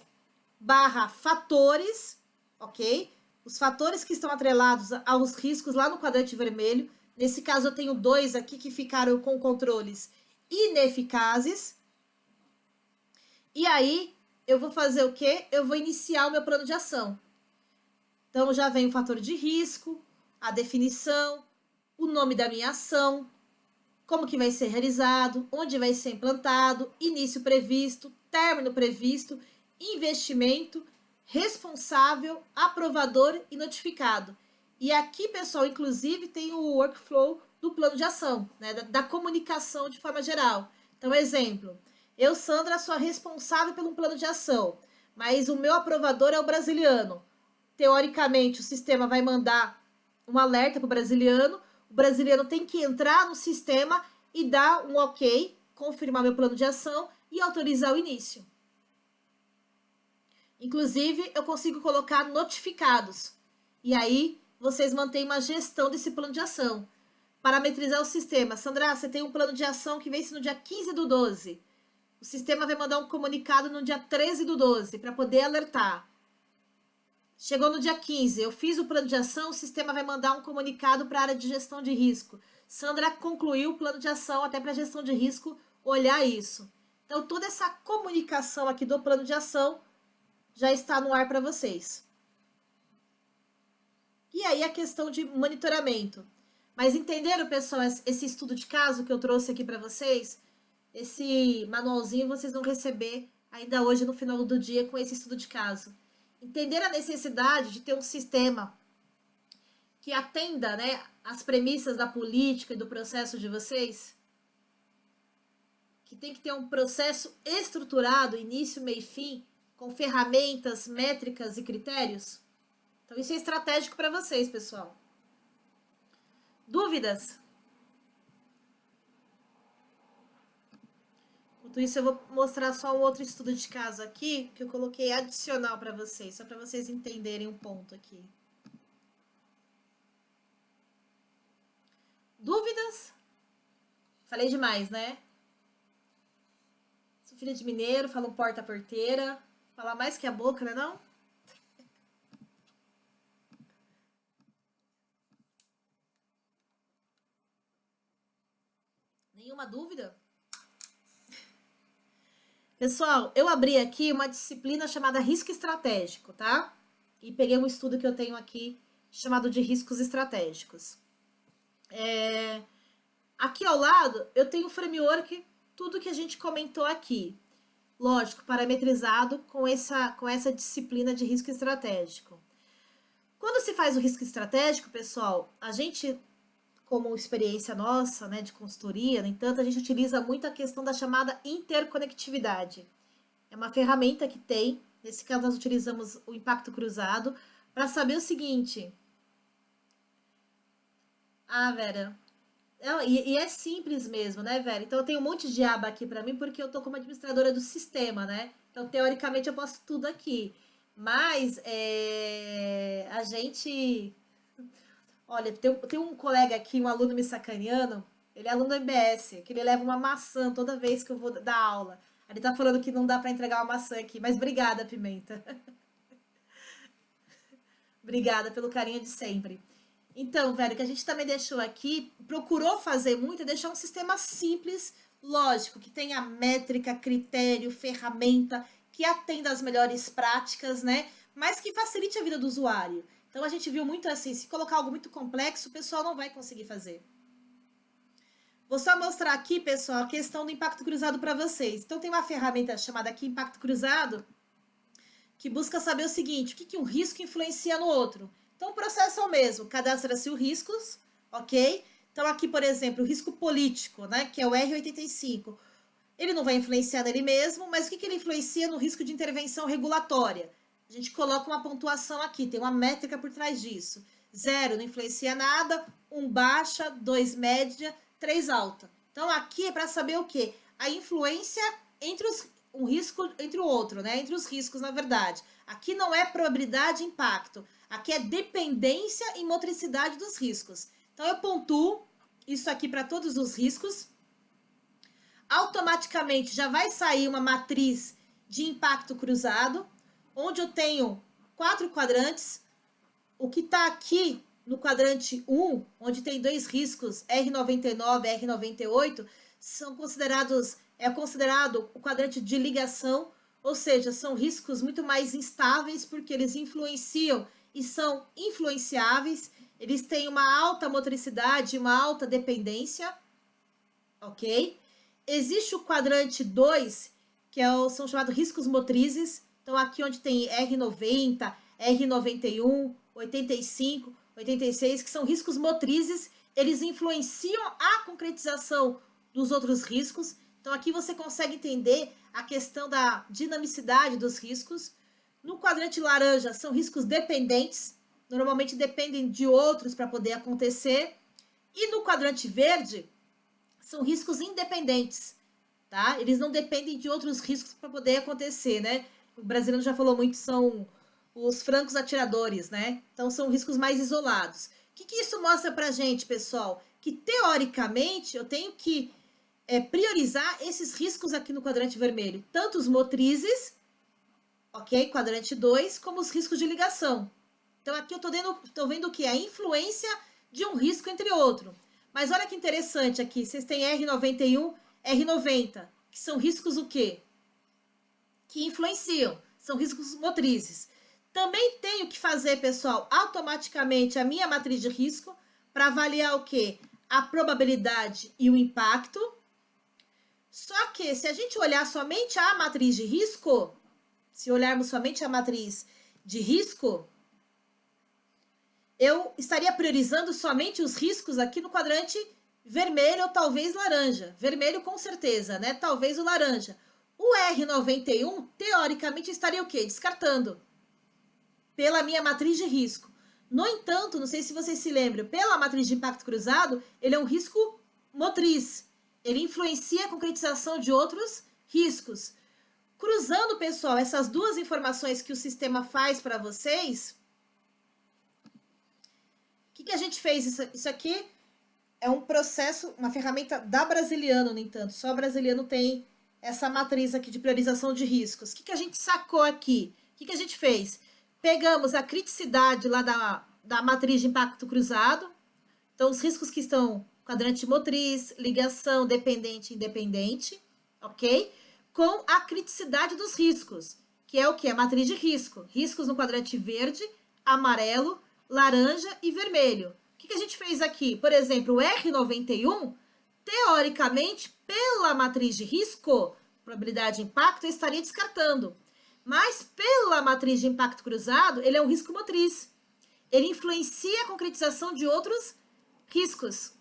/ fatores, ok? Os fatores que estão atrelados aos riscos lá no quadrante vermelho. Nesse caso, eu tenho 2 aqui que ficaram com controles ineficazes. E aí, eu vou fazer o quê? Eu vou iniciar o meu plano de ação. Então, já vem o fator de risco, a definição, o nome da minha ação, como que vai ser realizado, onde vai ser implantado, início previsto, término previsto, investimento, responsável, aprovador e notificado. E aqui, pessoal, inclusive, tem o workflow do plano de ação, né, da comunicação de forma geral. Então, exemplo, eu, Sandra, sou a responsável pelo plano de ação, mas o meu aprovador é o brasiliano. Teoricamente, o sistema vai mandar um alerta para o brasiliano tem que entrar no sistema e dar um ok, confirmar meu plano de ação e autorizar o início. Inclusive, eu consigo colocar notificados. E aí, vocês mantêm uma gestão desse plano de ação. Parametrizar o sistema. Sandra, você tem um plano de ação que vence no dia 15/12. O sistema vai mandar um comunicado no dia 13/12 para poder alertar. Chegou no dia 15, eu fiz o plano de ação, o sistema vai mandar um comunicado para a área de gestão de risco. Sandra concluiu o plano de ação até para a gestão de risco olhar isso. Então, toda essa comunicação aqui do plano de ação já está no ar para vocês. E aí a questão de monitoramento. Mas entenderam, pessoal, esse estudo de caso que eu trouxe aqui para vocês? Esse manualzinho vocês vão receber ainda hoje no final do dia com esse estudo de caso. Entender a necessidade de ter um sistema que atenda, né, as premissas da política e do processo de vocês? Que tem que ter um processo estruturado, início, meio e fim, com ferramentas, métricas e critérios? Então, isso é estratégico para vocês, pessoal. Dúvidas? Enquanto isso, eu vou mostrar só um outro estudo de caso aqui, que eu coloquei adicional para vocês, só para vocês entenderem um ponto aqui. Dúvidas? Falei demais, né? Sou filha de mineiro, falo porta-porteira. Falar mais que a boca, né, não? Nenhuma dúvida? Pessoal, eu abri aqui uma disciplina chamada risco estratégico, tá? E peguei um estudo que eu tenho aqui chamado de riscos estratégicos. Aqui ao lado eu tenho o framework, tudo que a gente comentou aqui. Lógico, parametrizado com essa disciplina de risco estratégico. Quando se faz o risco estratégico, pessoal, a gente, como experiência nossa, né, de consultoria, no entanto, a gente utiliza muito a questão da chamada interconectividade. É uma ferramenta que tem, nesse caso nós utilizamos o impacto cruzado, para saber o seguinte. Ah, Vera, e é simples mesmo, né, Vera? Então eu tenho um monte de aba aqui para mim porque eu tô como administradora do sistema, né? Então, teoricamente, eu posso tudo aqui. Mas a gente. Olha, tem um colega aqui, um aluno me sacaneando. Ele é aluno do MBS, que ele leva uma maçã toda vez que eu vou dar aula. Ele tá falando que não dá para entregar uma maçã aqui, mas obrigada, Pimenta. Obrigada pelo carinho de sempre. Então, velho, o que a gente também deixou aqui, procurou fazer muito, é deixar um sistema simples, lógico, que tenha métrica, critério, ferramenta, que atenda às melhores práticas, né? Mas que facilite a vida do usuário. Então, a gente viu muito assim, se colocar algo muito complexo, o pessoal não vai conseguir fazer. Vou só mostrar aqui, pessoal, a questão do impacto cruzado para vocês. Então, tem uma ferramenta chamada aqui Impacto Cruzado, que busca saber o seguinte, o que um risco influencia no outro. Então, o processo é o mesmo, cadastra-se os riscos, ok? Então, aqui, por exemplo, o risco político, né, que é o R85, ele não vai influenciar nele mesmo, mas o que ele influencia no risco de intervenção regulatória? A gente coloca uma pontuação aqui, tem uma métrica por trás disso. 0 não influencia nada, 1 baixa, 2 média, 3 alta. Então, aqui é para saber o quê? A influência entre um risco entre o outro, né? Entre os riscos, na verdade. Aqui não é probabilidade e impacto. Aqui é dependência e motricidade dos riscos. Então, eu pontuo isso aqui para todos os riscos. Automaticamente já vai sair uma matriz de impacto cruzado, onde eu tenho 4 quadrantes. O que está aqui no quadrante 1, onde tem 2 riscos, R99 e R98, são considerados, é considerado o quadrante de ligação, ou seja, são riscos muito mais instáveis, porque eles influenciam e são influenciáveis, eles têm uma alta motricidade, uma alta dependência, ok? Existe o quadrante 2, que são chamados riscos motrizes, então aqui onde tem R90, R91, 85, 86, que são riscos motrizes, eles influenciam a concretização dos outros riscos. Então, aqui você consegue entender a questão da dinamicidade dos riscos. No quadrante laranja, são riscos dependentes, normalmente dependem de outros para poder acontecer. E no quadrante verde, são riscos independentes, tá? Eles não dependem de outros riscos para poder acontecer, né? O brasileiro já falou muito, são os francos atiradores, né? Então, são riscos mais isolados. O que isso mostra pra gente, pessoal? Que, teoricamente, eu tenho que priorizar esses riscos aqui no quadrante vermelho. Tanto os motrizes, ok? Quadrante 2, como os riscos de ligação. Então, aqui eu tô vendo o que? A influência de um risco entre outro. Mas olha que interessante aqui. Vocês têm R91, R90, que são riscos o quê? Que influenciam. São riscos motrizes. Também tenho que fazer, pessoal, automaticamente a minha matriz de risco para avaliar o quê? A probabilidade e o impacto. Só que se a gente olhar somente a matriz de risco, se olharmos somente a matriz de risco, eu estaria priorizando somente os riscos aqui no quadrante vermelho ou talvez laranja. Vermelho com certeza, né? Talvez o laranja. O R91, teoricamente, estaria o quê? Descartando. Pela minha matriz de risco. No entanto, não sei se vocês se lembram, pela matriz de impacto cruzado, ele é um risco motriz. Ele influencia a concretização de outros riscos. Cruzando, pessoal, essas duas informações que o sistema faz para vocês, o que a gente fez? Isso aqui é um processo, uma ferramenta da Brasiliano, no entanto. Só a Brasiliano tem essa matriz aqui de priorização de riscos. O que a gente sacou aqui? O que a gente fez? Pegamos a criticidade lá da matriz de impacto cruzado. Então, os riscos que estão quadrante motriz, ligação, dependente e independente, ok? Com a criticidade dos riscos, que é o que? A matriz de risco. Riscos no quadrante verde, amarelo, laranja e vermelho. O que a gente fez aqui? Por exemplo, o R91, teoricamente, pela matriz de risco, probabilidade de impacto, eu estaria descartando. Mas pela matriz de impacto cruzado, ele é um risco motriz. ele influencia a concretização de outros riscos.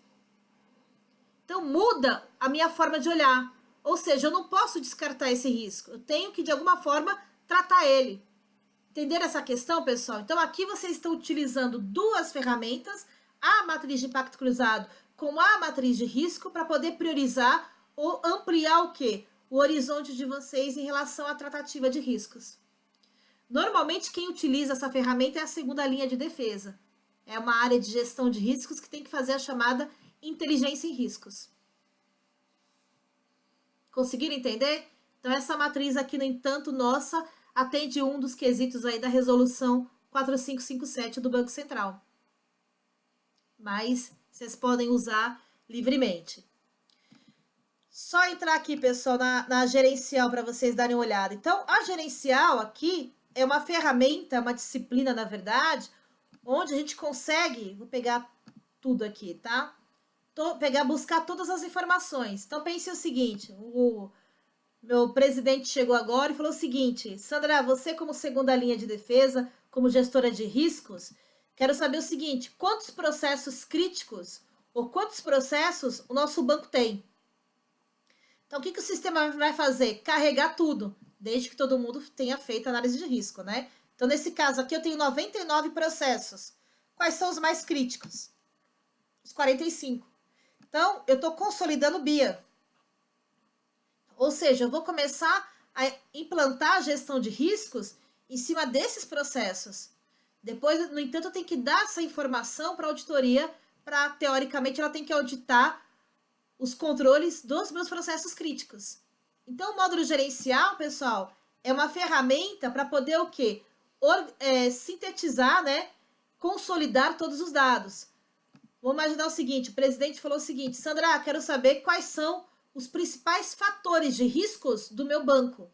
Então, muda a minha forma de olhar. Ou seja, eu não posso descartar esse risco. Eu tenho que, de alguma forma, tratar ele. Entenderam essa questão, pessoal? Então, aqui vocês estão utilizando duas ferramentas, a matriz de impacto cruzado com a matriz de risco, para poder priorizar ou ampliar o quê? O horizonte de vocês em relação à tratativa de riscos. Normalmente, quem utiliza essa ferramenta é a segunda linha de defesa. É uma área de gestão de riscos que tem que fazer a chamada inteligência em riscos. Conseguiram entender? Então, essa matriz aqui, no entanto, nossa, atende um dos quesitos aí da resolução 4557 do Banco Central. Mas vocês podem usar livremente. Só entrar aqui, pessoal, na gerencial para vocês darem uma olhada. Então, a gerencial aqui é uma ferramenta, uma disciplina, na verdade, onde a gente consegue, vou pegar tudo aqui, tá? Buscar todas as informações. Então, pense o seguinte, o meu presidente chegou agora e falou o seguinte: Sandra, você como segunda linha de defesa, como gestora de riscos, quero saber o seguinte, quantos processos críticos ou quantos processos o nosso banco tem? Então, o que o sistema vai fazer? Carregar tudo, desde que todo mundo tenha feito análise de risco, né? Então, nesse caso aqui, eu tenho 99 processos. Quais são os mais críticos? Os 45. Então, eu estou consolidando o BIA. Ou seja, eu vou começar a implantar a gestão de riscos em cima desses processos. Depois, no entanto, eu tenho que dar essa informação para a auditoria, para, teoricamente, ela tem que auditar os controles dos meus processos críticos. Então, o módulo gerencial, pessoal, é uma ferramenta para poder o quê? Sintetizar, né? Consolidar todos os dados. Vamos imaginar o seguinte, o presidente falou o seguinte: Sandra, quero saber quais são os principais fatores de riscos do meu banco.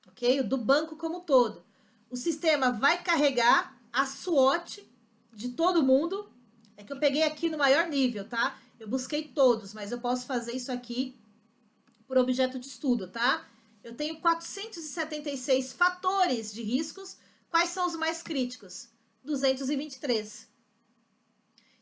Ok? Do banco como um todo. O sistema vai carregar a SWOT de todo mundo. É que eu peguei aqui no maior nível, tá? Eu busquei todos, mas eu posso fazer isso aqui por objeto de estudo, tá? Eu tenho 476 fatores de riscos. Quais são os mais críticos? 223.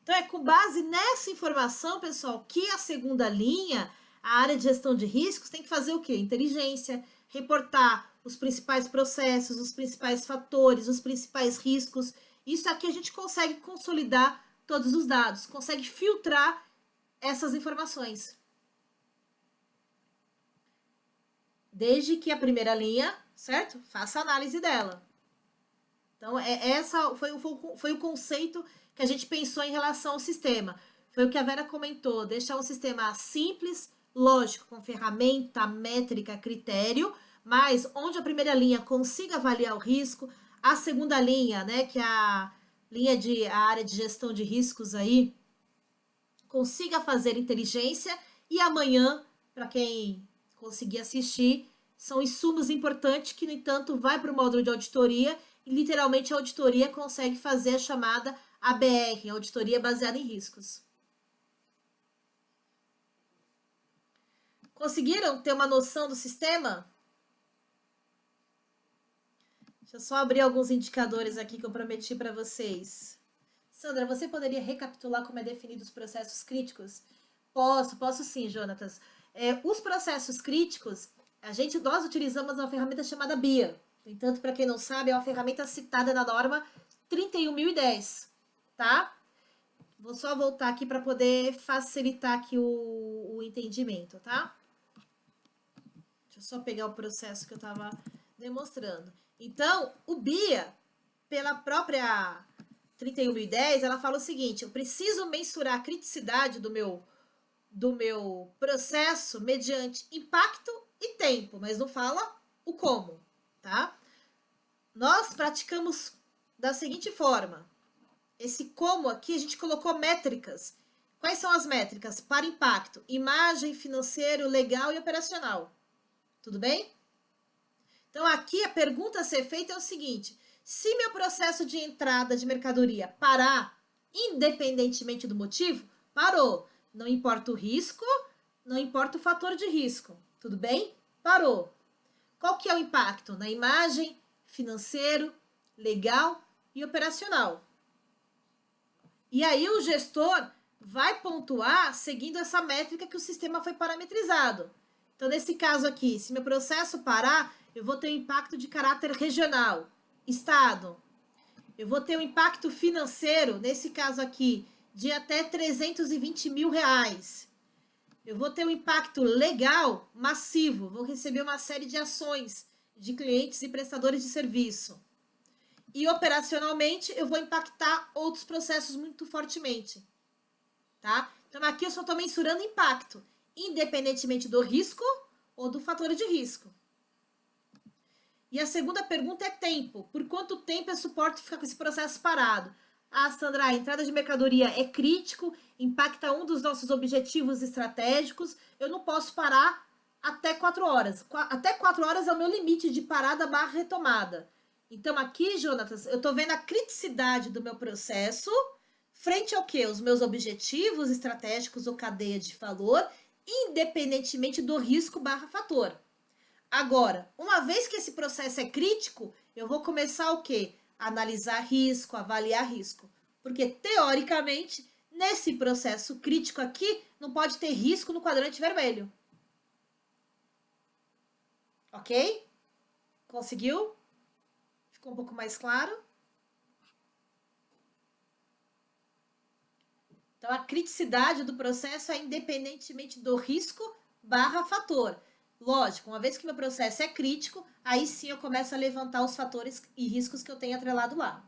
Então, é com base nessa informação, pessoal, que a segunda linha, a área de gestão de riscos, tem que fazer o quê? Inteligência, reportar os principais processos, os principais fatores, os principais riscos. Isso aqui a gente consegue consolidar todos os dados, consegue filtrar essas informações. Desde que a primeira linha, certo? Faça a análise dela. Então, essa foi o conceito que a gente pensou em relação ao sistema. Foi o que a Vera comentou, deixar um sistema simples, lógico, com ferramenta, métrica, critério, mas onde a primeira linha consiga avaliar o risco, a segunda linha, né, que é a área de gestão de riscos aí, consiga fazer inteligência, e amanhã, para quem conseguir assistir, são insumos importantes que, no entanto, vai para o módulo de auditoria e, literalmente, a auditoria consegue fazer a chamada ABR, auditoria baseada em riscos. Conseguiram ter uma noção do sistema? Deixa eu só abrir alguns indicadores aqui que eu prometi para vocês. Sandra, você poderia recapitular como é definido os processos críticos? Posso sim, Jonatas. Os processos críticos, nós utilizamos uma ferramenta chamada BIA. No entanto, para quem não sabe, é uma ferramenta citada na norma 31.010, tá? Vou só voltar aqui para poder facilitar aqui o entendimento, tá? Deixa eu só pegar o processo que eu estava demonstrando. Então, o BIA, pela própria 31.010, ela fala o seguinte: eu preciso mensurar a criticidade do meu processo mediante impacto e tempo, mas não fala o como, tá? Nós praticamos da seguinte forma: esse como aqui a gente colocou métricas. Quais são as métricas? Para impacto: imagem, financeiro, legal e operacional. Tudo bem? Então, aqui a pergunta a ser feita é o seguinte: se meu processo de entrada de mercadoria parar, independentemente do motivo, parou. Não importa o risco, não importa o fator de risco. Tudo bem? Parou. Qual que é o impacto? Na imagem, financeiro, legal e operacional. E aí o gestor vai pontuar seguindo essa métrica que o sistema foi parametrizado. Então, nesse caso aqui, se meu processo parar, eu vou ter um impacto de caráter regional, estado. Eu vou ter um impacto financeiro, nesse caso aqui, de até 320 mil reais. Eu vou ter um impacto legal massivo, vou receber uma série de ações de clientes e prestadores de serviço. E operacionalmente, eu vou impactar outros processos muito fortemente. Tá? Então, aqui eu só estou mensurando impacto, independentemente do risco ou do fator de risco. E a segunda pergunta é tempo. Por quanto tempo eu suporto ficar com esse processo parado? Ah, Sandra, a entrada de mercadoria é crítico, impacta um dos nossos objetivos estratégicos, eu não posso parar até 4 horas. Até 4 horas é o meu limite de parada barra retomada. Então, aqui, Jonatas, eu estou vendo a criticidade do meu processo frente ao quê? Os meus objetivos estratégicos ou cadeia de valor, independentemente do risco barra fator. Agora, uma vez que esse processo é crítico, eu vou começar o quê? Analisar risco, avaliar risco. Porque, teoricamente, nesse processo crítico aqui, não pode ter risco no quadrante vermelho. Ok? Conseguiu? Ficou um pouco mais claro? Então, a criticidade do processo é independentemente do risco barra fator. Lógico, uma vez que meu processo é crítico, aí sim eu começo a levantar os fatores e riscos que eu tenho atrelado lá.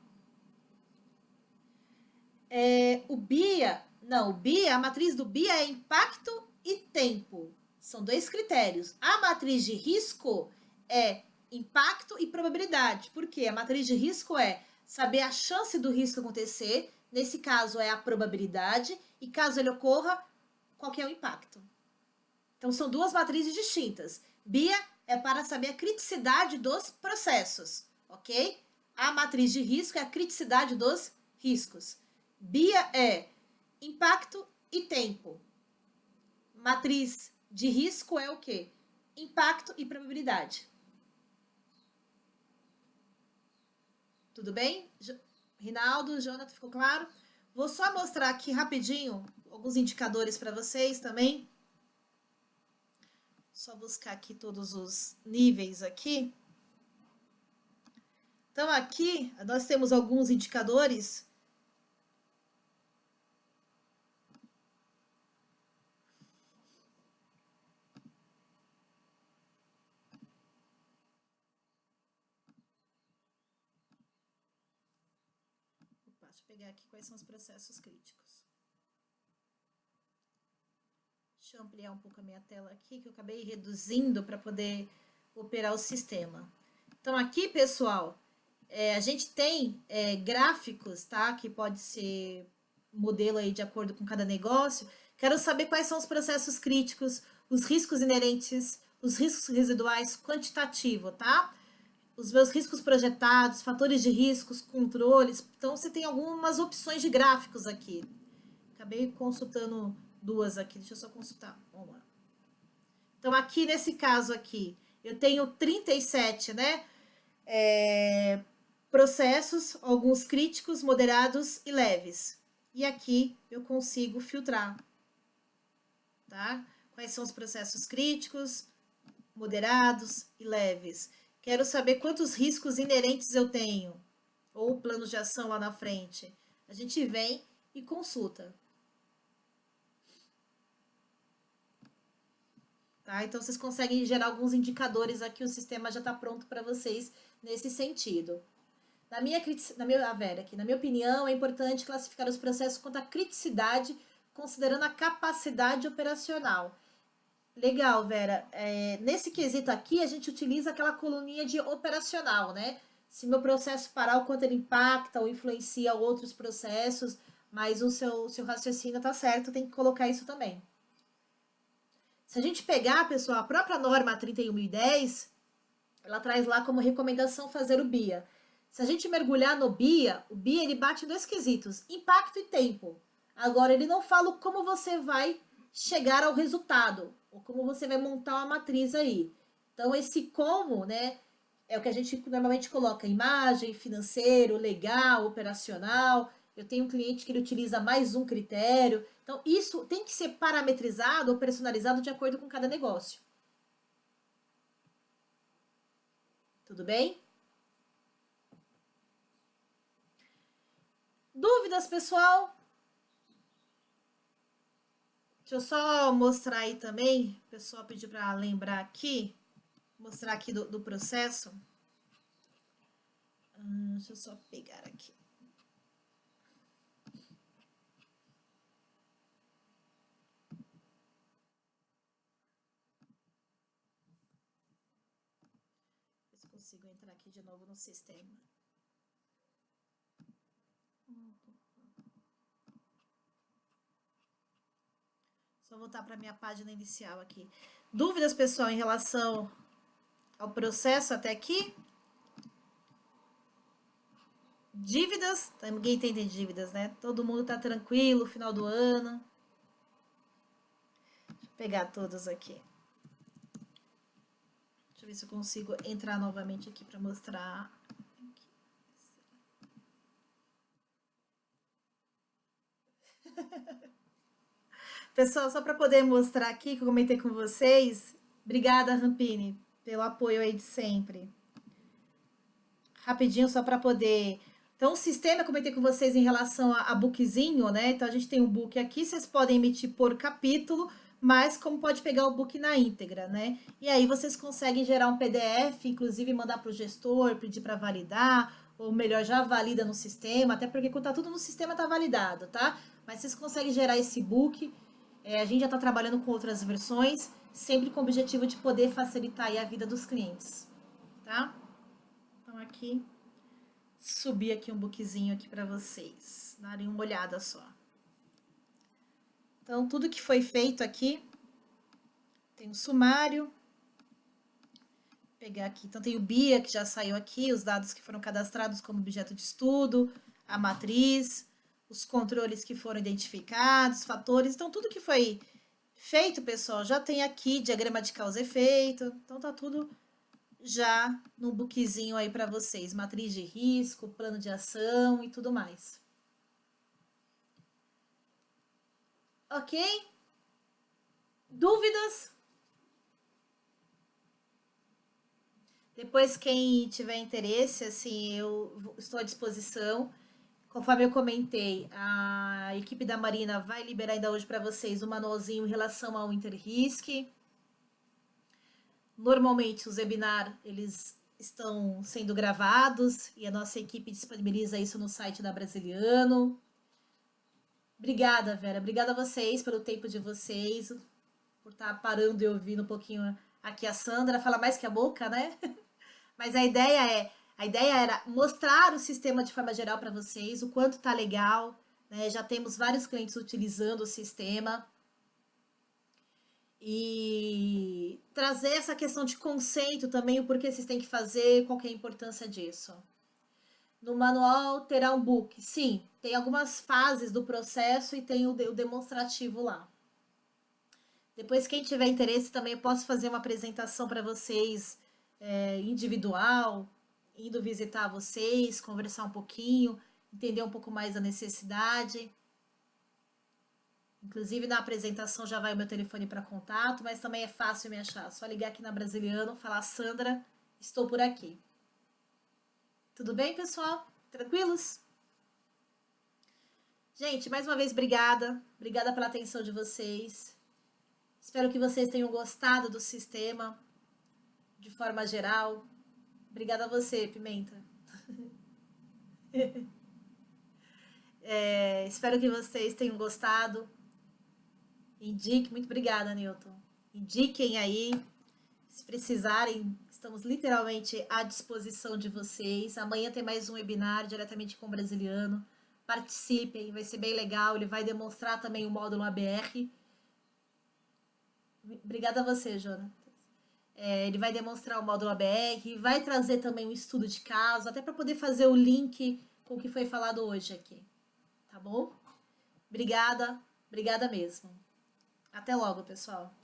O BIA, a matriz do BIA é impacto e tempo. São 2 critérios. A matriz de risco é impacto e probabilidade. Por quê? A matriz de risco é saber a chance do risco acontecer, nesse caso é a probabilidade, e caso ele ocorra, qual que é o impacto. Então, são 2 matrizes distintas. BIA é para saber a criticidade dos processos, ok? A matriz de risco é a criticidade dos riscos. BIA é impacto e tempo. Matriz de risco é o quê? Impacto e probabilidade. Tudo bem? Rinaldo, Jonathan, ficou claro? Vou só mostrar aqui rapidinho alguns indicadores para vocês também. Só buscar aqui todos os níveis aqui. Então, aqui nós temos alguns indicadores. Opa, deixa eu pegar aqui quais são os processos críticos. Deixa eu ampliar um pouco a minha tela aqui, que eu acabei reduzindo para poder operar o sistema. Então, aqui, pessoal, a gente tem gráficos, tá? Que pode ser modelo aí de acordo com cada negócio. Quero saber quais são os processos críticos, os riscos inerentes, os riscos residuais, quantitativo, tá? Os meus riscos projetados, fatores de riscos, controles. Então, você tem algumas opções de gráficos aqui. Acabei consultando 2 aqui, deixa eu só consultar. Vamos lá. Então, aqui nesse caso aqui, eu tenho 37, né? Processos, alguns críticos, moderados e leves. E aqui eu consigo filtrar, tá? Quais são os processos críticos, moderados e leves. Quero saber quantos riscos inerentes eu tenho, ou planos de ação lá na frente. A gente vem e consulta. Tá? Então, vocês conseguem gerar alguns indicadores aqui, o sistema já está pronto para vocês nesse sentido. Na minha opinião, é importante classificar os processos quanto à criticidade, considerando a capacidade operacional. Legal, Vera. Nesse quesito aqui, a gente utiliza aquela coluninha de operacional, né? Se meu processo parar, o quanto ele impacta ou influencia outros processos, mas o seu raciocínio está certo, tem que colocar isso também. Se a gente pegar, pessoal, a própria norma 31.010, ela traz lá como recomendação fazer o BIA. Se a gente mergulhar no BIA, o BIA ele bate em 2 quesitos, impacto e tempo. Agora, ele não fala como você vai chegar ao resultado, ou como você vai montar uma matriz aí. Então, esse como, né, é o que a gente normalmente coloca, imagem, financeiro, legal, operacional. eu tenho um cliente que ele utiliza mais um critério. Então, isso tem que ser parametrizado ou personalizado de acordo com cada negócio. Tudo bem? Dúvidas, pessoal? Deixa eu só mostrar aí também. O pessoal pediu para lembrar aqui. Mostrar aqui do processo. Deixa eu só pegar aqui. Ver se consigo entrar aqui de novo no sistema. Só voltar para minha página inicial aqui. Dúvidas, pessoal, em relação ao processo até aqui? Dívidas? Ninguém tem dívidas, né? Todo mundo tá tranquilo, final do ano. Deixa eu pegar todos aqui. Deixa eu ver se eu consigo entrar novamente aqui para mostrar. Pessoal, só para poder mostrar aqui que eu comentei com vocês. Obrigada, Rampini, pelo apoio aí de sempre. Rapidinho, só para poder... Então, o sistema, eu comentei com vocês em relação a bookzinho, né? Então, a gente tem um book aqui, vocês podem emitir por capítulo, mas como pode pegar o book na íntegra, né? E aí, vocês conseguem gerar um PDF, inclusive mandar para o gestor, pedir para validar, ou melhor, já valida no sistema, até porque quando tá tudo no sistema, tá validado, tá? Mas vocês conseguem gerar esse book. A gente já está trabalhando com outras versões, sempre com o objetivo de poder facilitar aí a vida dos clientes, tá? Então, aqui... subir aqui um bookzinho aqui para vocês darem uma olhada só. Então, tudo que foi feito aqui, tem um sumário. Vou pegar aqui, então tem o BIA que já saiu aqui, os dados que foram cadastrados como objeto de estudo, a matriz, os controles que foram identificados, fatores. Então, tudo que foi feito, pessoal, já tem aqui diagrama de causa e efeito. Então, tá tudo já no bookzinho aí para vocês, matriz de risco, plano de ação e tudo mais. Ok? Dúvidas? Depois, quem tiver interesse, assim, eu estou à disposição. Conforme eu comentei, a equipe da Marina vai liberar ainda hoje para vocês o manualzinho em relação ao Interrisc. Normalmente, os webinars, eles estão sendo gravados e a nossa equipe disponibiliza isso no site da Brasiliano. Obrigada, Vera. Obrigada a vocês pelo tempo de vocês, por estar parando e ouvindo um pouquinho aqui a Sandra. Fala mais que a boca, né? Mas a ideia era mostrar o sistema de forma geral para vocês, o quanto tá legal, né? Já temos vários clientes utilizando o sistema. E trazer essa questão de conceito também, o porquê vocês têm que fazer, qual que é a importância disso. No manual terá um book, sim, tem algumas fases do processo e tem o demonstrativo lá. Depois, quem tiver interesse, também eu posso fazer uma apresentação para vocês individual, indo visitar vocês, conversar um pouquinho, entender um pouco mais a necessidade. Inclusive, na apresentação já vai o meu telefone para contato, mas também é fácil me achar. Só ligar aqui na Brasiliano, falar, Sandra, estou por aqui. Tudo bem, pessoal? Tranquilos? Gente, mais uma vez, obrigada. Obrigada pela atenção de vocês. Espero que vocês tenham gostado do sistema, de forma geral. Obrigada a você, Pimenta. Espero que vocês tenham gostado. Indique, muito obrigada, Newton. Indiquem aí, se precisarem, estamos literalmente à disposição de vocês. Amanhã tem mais um webinar diretamente com o Brasiliano. Participem, vai ser bem legal. Ele vai demonstrar também o módulo ABR. Obrigada a você, Jonas. Ele vai demonstrar o módulo ABR, vai trazer também um estudo de caso, até para poder fazer o link com o que foi falado hoje aqui. Tá bom? Obrigada, obrigada mesmo. Até logo, pessoal.